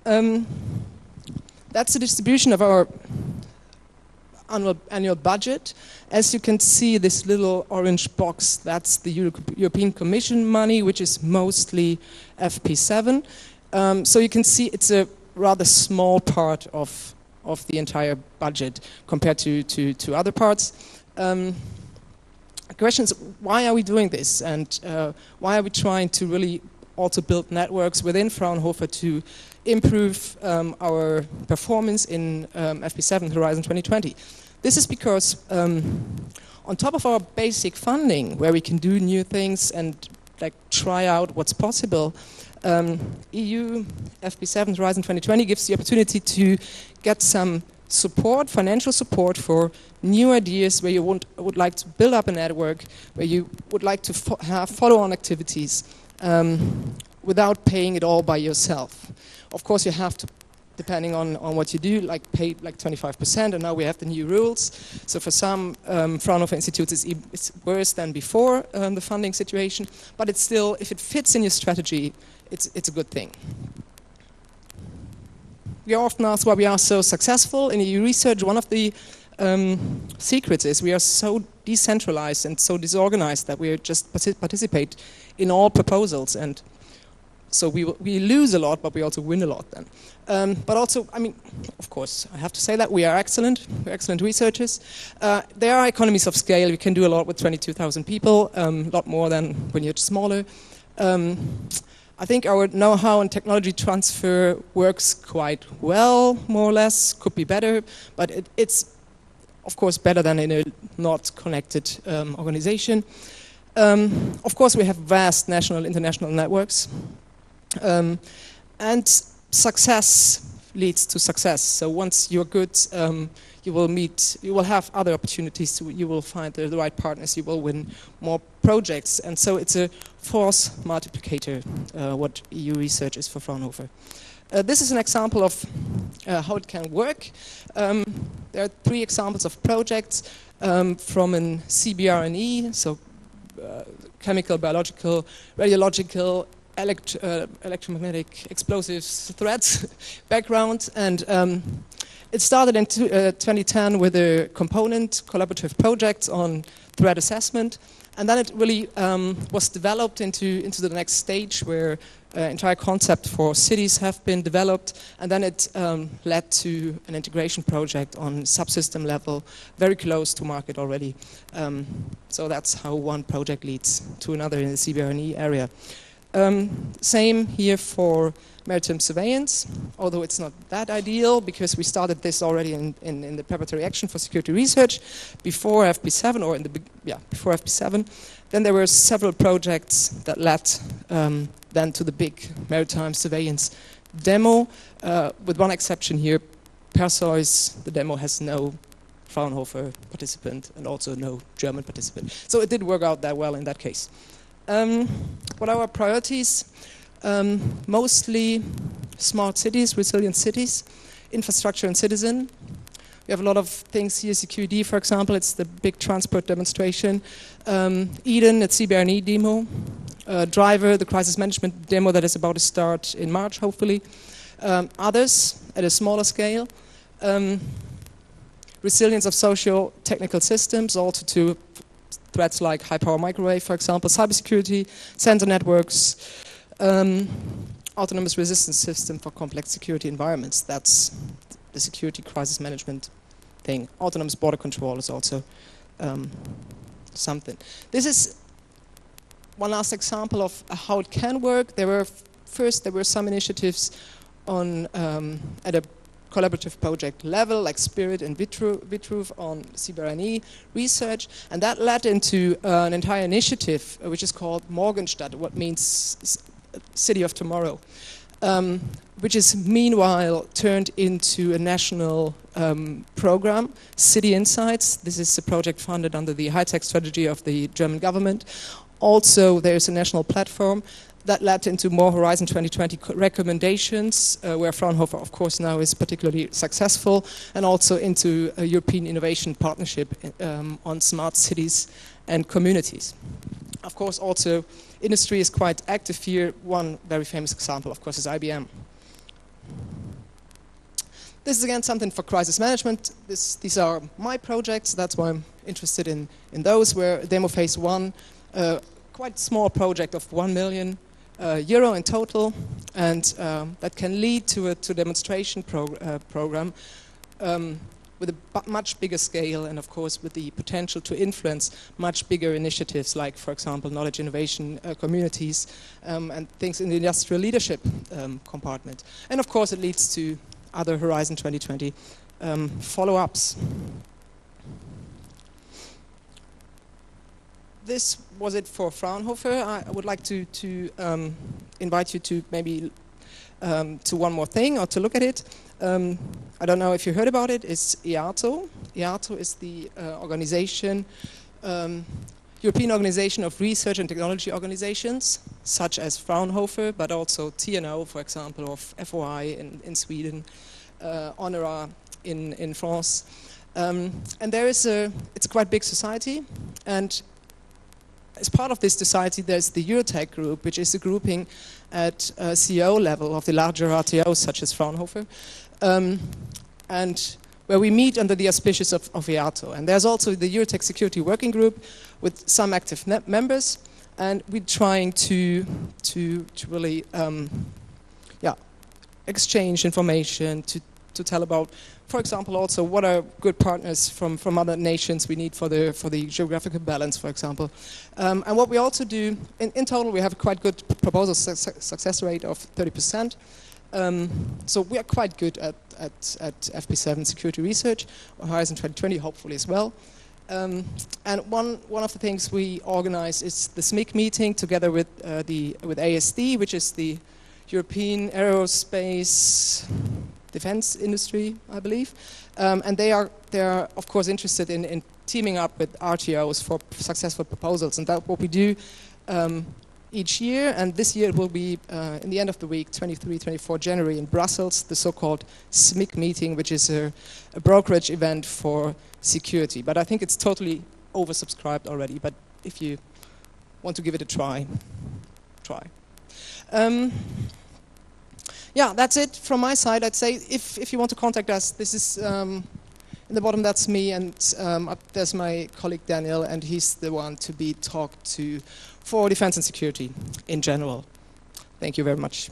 That's the distribution of our annual budget. As you can see, this little orange box, that's the European Commission money, which is mostly FP7. So you can see it's a rather small part of the entire budget compared to other parts. The question is, why are we doing this? And why are we trying to really also build networks within Fraunhofer to improve our performance in FP7 Horizon 2020? This is because on top of our basic funding, where we can do new things and like try out what's possible, EU FP7 Horizon 2020 gives the opportunity to get some support, financial support for new ideas where you would like to build up a network, where you would like to have follow-on activities without paying it all by yourself. Of course, you have to, depending on what you do, like pay like 25%, and now we have the new rules. So for some Fraunhofer institutes, it's worse than before the funding situation, but it's still, if it fits in your strategy, it's a good thing. We are often asked why we are so successful in EU research. One of the secrets is we are so decentralized and so disorganized that we just participate in all proposals, and so we lose a lot, but we also win a lot then. But also, I mean, of course, I have to say that we are excellent. We're excellent researchers. There are economies of scale. We can do a lot with 22,000 people, a lot more than when you're smaller. I think our know-how and technology transfer works quite well, more or less, could be better, but it's of course better than in a not connected organization. Of course we have vast national, international networks, and success leads to success. So once you're good, you will have other opportunities, you will find the right partners, you will win more projects, and so it's a force multiplicator, what EU research is for Fraunhofer. This is an example of how it can work. There are 3 examples of projects from an CBRNE, so chemical, biological, radiological, electromagnetic explosives threats background, and it started in 2010 with a component collaborative project on threat assessment, and then it really was developed into the next stage where entire concept for cities have been developed, and then it led to an integration project on subsystem level, very close to market already. So that's how one project leads to another in the CBRNE area. Same here for maritime surveillance, although it's not that ideal because we started this already in the preparatory action for security research before FP7, or before FP7. Then there were several projects that led then to the big maritime surveillance demo, with one exception here. Perseus, the demo has no Fraunhofer participant and also no German participant. So it did work out that well in that case. What are our priorities? Mostly smart cities, resilient cities, infrastructure and citizen. We have a lot of things here, CQED for example, it's the big transport demonstration. Eden, it's CBRNE demo. Driver, the crisis management demo that is about to start in March hopefully. Others at a smaller scale. Resilience of socio-technical systems, also to threats like high-power microwave, for example, cybersecurity, sensor networks, autonomous resistance system for complex security environments. That's the security crisis management thing. Autonomous border control is also something. This is one last example of how it can work. There were some initiatives on at a collaborative project level, like Spirit and Vitruve on CBRNE research, and that led into an entire initiative which is called Morgenstadt, what means City of Tomorrow, which is meanwhile turned into a national program, City Insights. This is a project funded under the high-tech strategy of the German government. Also, there's a national platform that led into more Horizon 2020 recommendations, where Fraunhofer, of course, now is particularly successful, and also into a European Innovation Partnership on smart cities and communities. Of course, also, industry is quite active here. One very famous example, of course, is IBM. This is again something for crisis management. These are my projects, that's why I'm interested in those, where demo phase 1, quite small project of 1 million euro in total, and that can lead to a demonstration program with a much bigger scale, and of course with the potential to influence much bigger initiatives, like for example knowledge innovation communities and things in the industrial leadership compartment. And of course it leads to other Horizon 2020 follow-ups. This was it for Fraunhofer. I would like to invite you to maybe to one more thing, or to look at it. I don't know if you heard about it. It's EATO. EATO is the organization, European Organization of Research and Technology Organizations, such as Fraunhofer, but also TNO, for example, of FOI in Sweden, Honora in France. And it's a quite big society, and as part of this society, there's the Eurotech group, which is a grouping at CEO level of the larger RTOs, such as Fraunhofer, and where we meet under the auspices of EATO. And there's also the Eurotech Security Working Group with some active members, and we're trying to really exchange information, to to tell about, for example, also what are good partners from other nations we need for the geographical balance, for example. And what we also do, in total, we have a quite good proposal success rate of 30%. So we are quite good at FP7 security research, or Horizon 2020 hopefully as well. And one of the things we organize is the SMIC meeting together with ASD, which is the European Aerospace Defense Industry, I believe. And they are of course interested in teaming up with RTOs for successful proposals, and that's what we do each year. And this year it will be in the end of the week, 23-24 January in Brussels, the so-called SMIC meeting, which is a brokerage event for security. But I think it's totally oversubscribed already, but if you want to give it a try. Yeah, that's it from my side. I'd say if you want to contact us, this is in the bottom, that's me, and up there's my colleague Daniel, and he's the one to be talked to for defense and security in general. Thank you very much.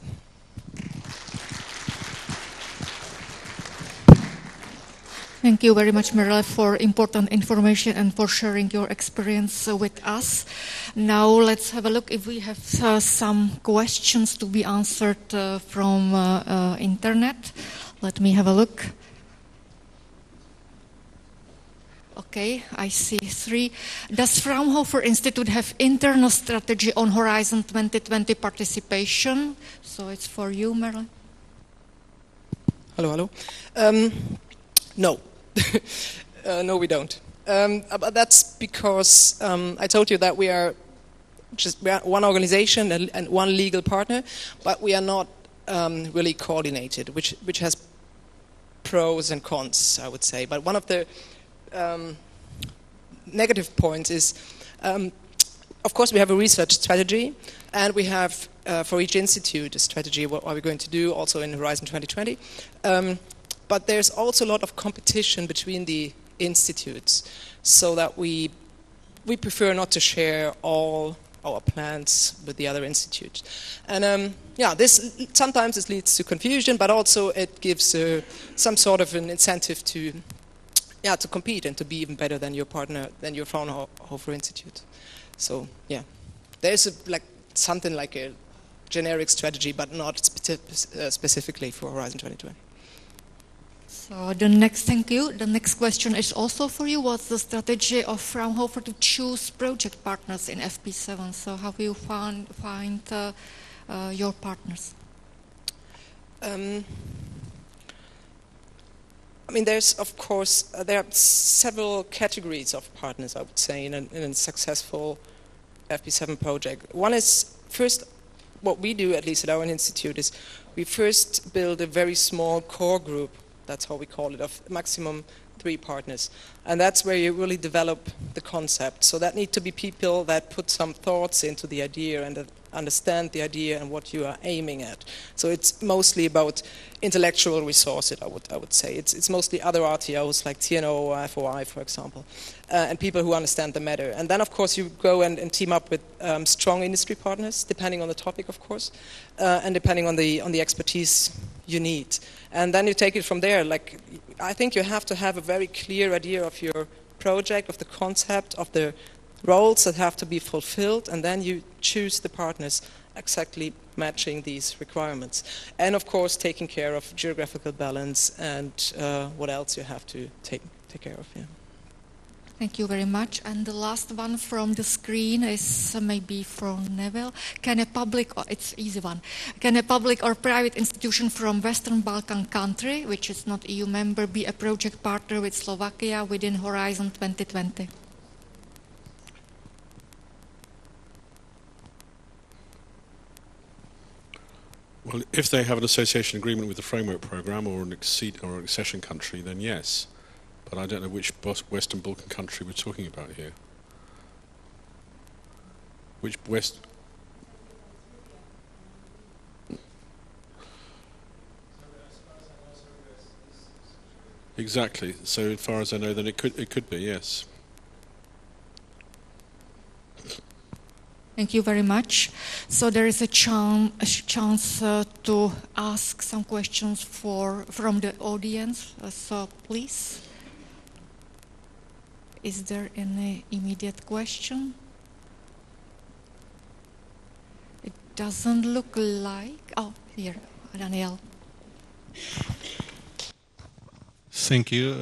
Thank you very much, Merle, for important information and for sharing your experience with us. Now let's have a look if we have some questions to be answered from internet. Let me have a look. Okay, I see 3. Does Fraunhofer Institute have internal strategy on Horizon 2020 participation? So it's for you, Merle. Hello. No. No, we don't. But that's because I told you that we are one organization and one legal partner, but we are not really coordinated, which has pros and cons, I would say. But one of the negative points is, of course, we have a research strategy, and we have for each institute a strategy. What are we going to do also in Horizon 2020? But there's also a lot of competition between the institutes, so that we prefer not to share all our plans with the other institutes. And yeah, sometimes this leads to confusion, but also it gives some sort of an incentive to compete and to be even better than your partner, than your Fraunhofer Institute. So yeah, there's something like a generic strategy, but not specifically for Horizon 2020. So thank you. The next question is also for you. What's the strategy of Fraunhofer to choose project partners in FP7? So how will you find your partners? I mean, there's of course there are several categories of partners, I would say, in a successful FP7 project. One is, first, what we do, at least at our institute, is we first build a very small core group. That's how we call it, of maximum 3 partners. And that's where you really develop the concept. So that need to be people that put some thoughts into the idea and that understand the idea and what you are aiming at. So it's mostly about intellectual resources, I would say. It's mostly other RTOs like TNO or FOI, for example, and people who understand the matter. And then, of course, you go and team up with strong industry partners, depending on the topic, of course, and depending on the expertise you need. And then you take it from there. Like, I think you have to have a very clear idea of your project, of the concept, of the roles that have to be fulfilled, and then you choose the partners exactly matching these requirements. And of course, taking care of geographical balance and what else you have to take care of. Yeah. Thank you very much. And the last one from the screen is maybe from Neville. Can a public, it's easy one, can a public or private institution from Western Balkan country, which is not EU member, be a project partner with Slovakia within Horizon 2020? Well, if they have an association agreement with the framework program or an accession country, then yes. But I don't know which Western Balkan country we're talking about here. Which West? Exactly. So as far as I know, then it could be, yes. Thank you very much. So there is a chance to ask some questions from the audience. So please, is there any immediate question? It doesn't look like. Oh, here, Daniel. Thank you.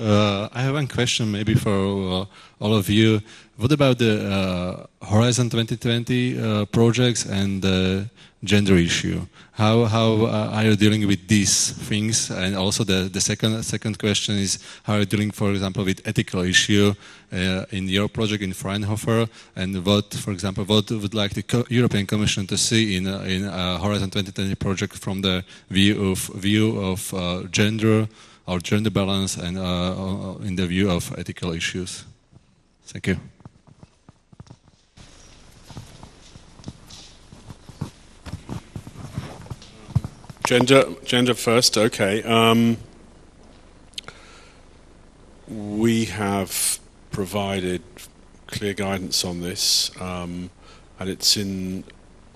I have one question maybe for all of you. What about the Horizon 2020 projects and the gender issue? How are you dealing with these things? And also the second question is, how are you dealing, for example, with ethical issue in your project in Fraunhofer? And what, for example, what would like the European Commission to see in Horizon 2020 project from the view of gender, or gender balance, and in the view of ethical issues? Thank you. Gender first, okay. We have provided clear guidance on this, and it's in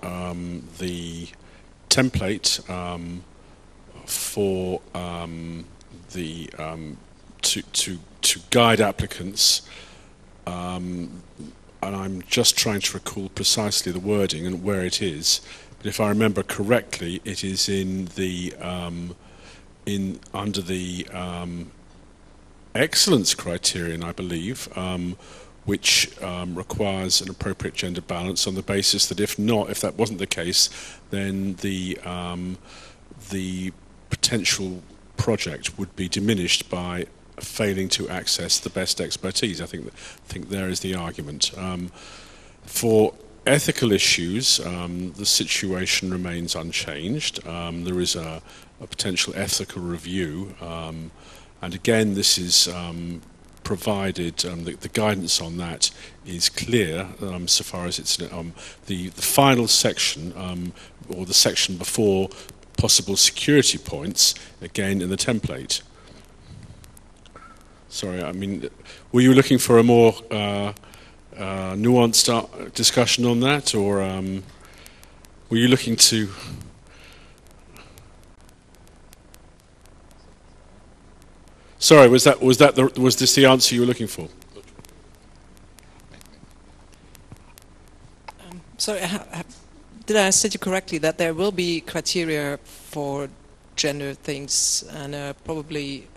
the template for to guide applicants, and I'm just trying to recall precisely the wording and where it is. But if I remember correctly, it is in the under the excellence criterion, I believe, which requires an appropriate gender balance on the basis that if that wasn't the case, then the potential project would be diminished by failing to access the best expertise. I think there is the argument. For ethical issues, the situation remains unchanged. There is a potential ethical review, and again, this is provided. The guidance on that is clear, so far as it's the final section, or the section before possible security points, again in the template. Sorry, I mean, were you looking for a more nuanced discussion on that, or were you looking to? Sorry, was this the answer you were looking for? Sorry, did I understand you correctly that there will be criteria for gender things and probably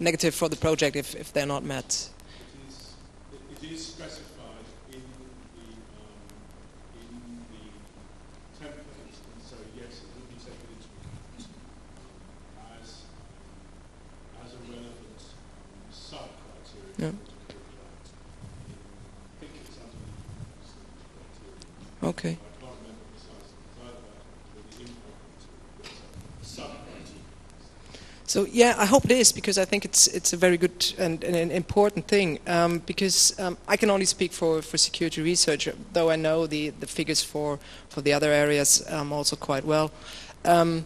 negative for the project if they're not met? It is specified in the template, and so yes, it will be taken into account as a relevant sub-criteria. Yeah. I think it's under the criteria. Okay. So yeah, I hope it is, because I think it's a very good and an important thing, because I can only speak for security research, though I know the figures for the other areas also quite well. When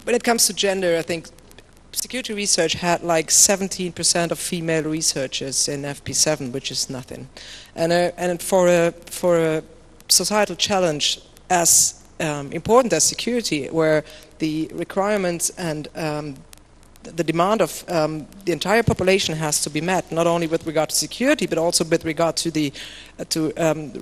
it comes to gender, I think security research had like 17% of female researchers in FP7, which is nothing, and for a societal challenge as important as security, where the requirements and the demand of the entire population has to be met, not only with regard to security, but also with regard to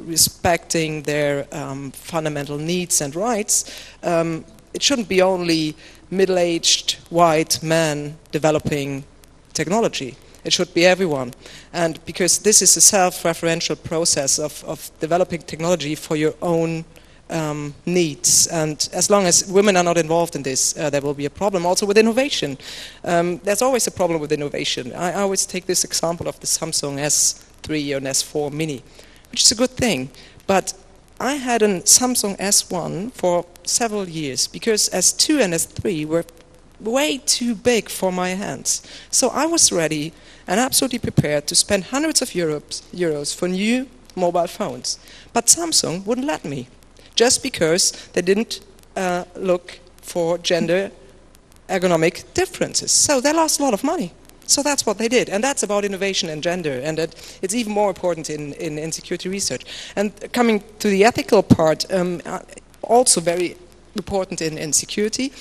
respecting their fundamental needs and rights. It shouldn't be only middle-aged white men developing technology. It should be everyone. And because this is a self-referential process of developing technology for your own needs, and as long as women are not involved in this, there will be a problem. Also with innovation, there's always a problem with innovation. I always take this example of the Samsung S3 or S4 Mini, which is a good thing, but I had a Samsung S1 for several years because S2 and S3 were way too big for my hands. So I was ready and absolutely prepared to spend hundreds of euros for new mobile phones, but Samsung wouldn't let me, just because they didn't look for gender ergonomic differences. So they lost a lot of money. So that's what they did, and that's about innovation and gender, and it's even more important in security research. And coming to the ethical part, also very important in security.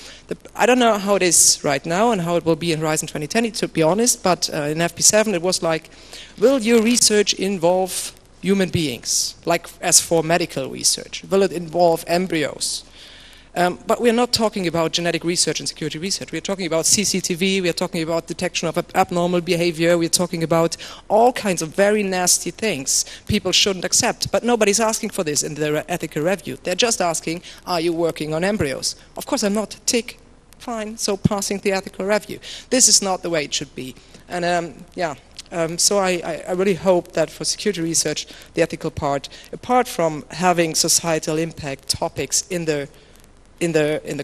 I don't know how it is right now and how it will be in Horizon 2020, to be honest, but in FP7 it was like, will your research involve human beings, like as for medical research? Will it involve embryos? But we're not talking about genetic research and security research. We're talking about CCTV, we're talking about detection of abnormal behavior, we're talking about all kinds of very nasty things people shouldn't accept. But nobody's asking for this in their ethical review. They're just asking, are you working on embryos? Of course I'm not. Tick. Fine. So passing the ethical review. This is not the way it should be. And so I really hope that for security research, the ethical part, apart from having societal impact topics in the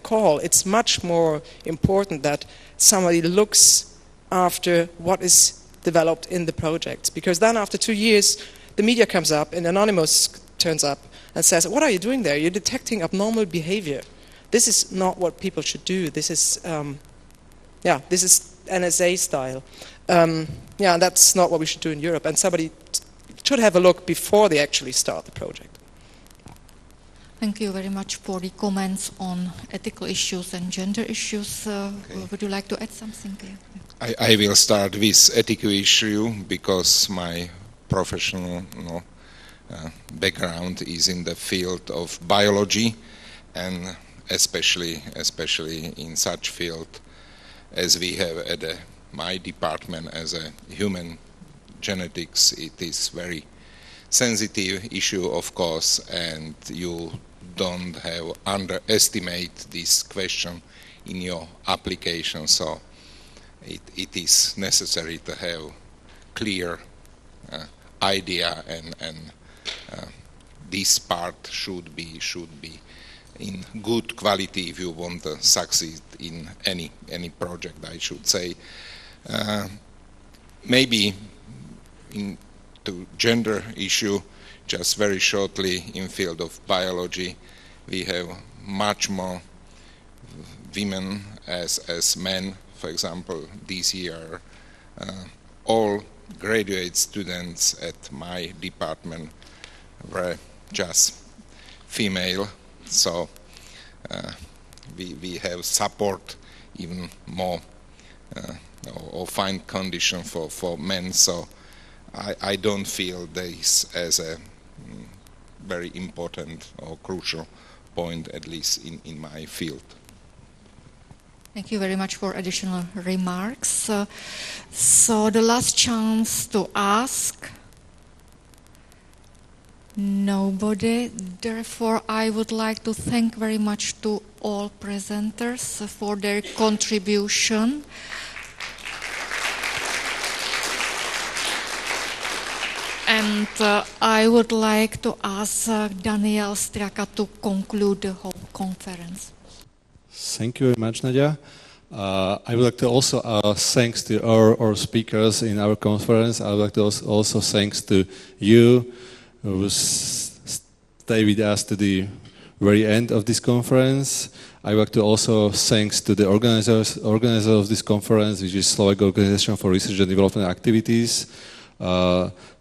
call, it's much more important that somebody looks after what is developed in the project. Because then after 2 years, the media comes up and Anonymous turns up and says, what are you doing there? You're detecting abnormal behavior. This is not what people should do. This is, this is NSA style. That's not what we should do in Europe. And somebody should have a look before they actually start the project. Thank you very much for the comments on ethical issues and gender issues. Would you like to add something there? I will start with ethical issue because my professional background is in the field of biology, and especially in such field as we have at my department as a human genetics. It is very sensitive issue, of course, and you don't have underestimate this question in your application. So it is necessary to have clear idea, and this part should be in good quality if you want to succeed in any project, I should say. Maybe into gender issue, just very shortly, in field of biology, we have much more women as men. For example, this year, all graduate students at my department were just female. So we have support even more or find condition for men. So I don't feel this as a very important or crucial point, at least in my field. Thank you very much for additional remarks. So the last chance to ask. Nobody. Therefore, I would like to thank very much to all presenters for their contribution. And I would like to ask Daniel Straka to conclude the whole conference. Thank you very much, Nadia. I would like to also thanks to our speakers in our conference. I would like to also thanks to you who stay with us to the very end of this conference. I would like to also thanks to the organizers of this conference, which is Slovak Organization for Research and Development Activities,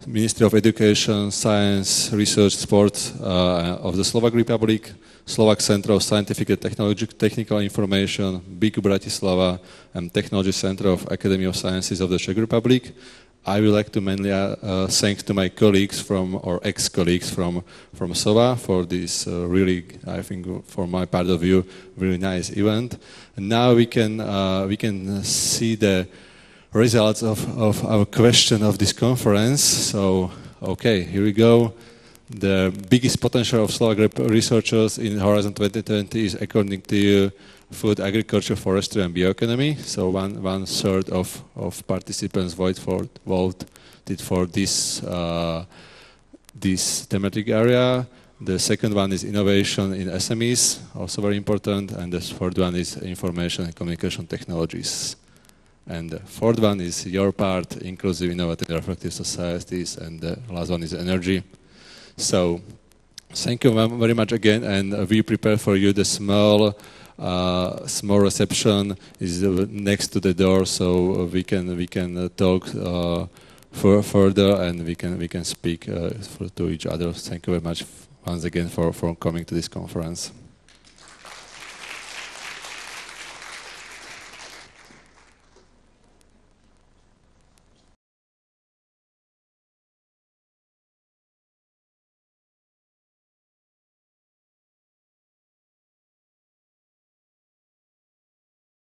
Ministry of Education, Science, Research, Sport of the Slovak Republic, Slovak Center of Scientific and Technical Information, BIKU Bratislava, and Technology Center of Academy of Sciences of the Czech Republic. I would like to mainly thank to my colleagues or ex-colleagues from SOVA for this really, I think, for my part of view, really nice event. And now we can see the results of our question of this conference. So, okay, here we go. The biggest potential of Slovak researchers in Horizon 2020 is, according to you, food, agriculture, forestry, and bioeconomy. So one third of participants voted for this thematic area. The second one is innovation in SMEs, also very important, and the third one is information and communication technologies. And the fourth one is your part, inclusive, innovative, reflective societies, and the last one is energy. So Thank you very much again, and we prepare for you the small reception is next to the door, so we can talk further, and we can speak to each other. Thank you very much once again for coming to this conference.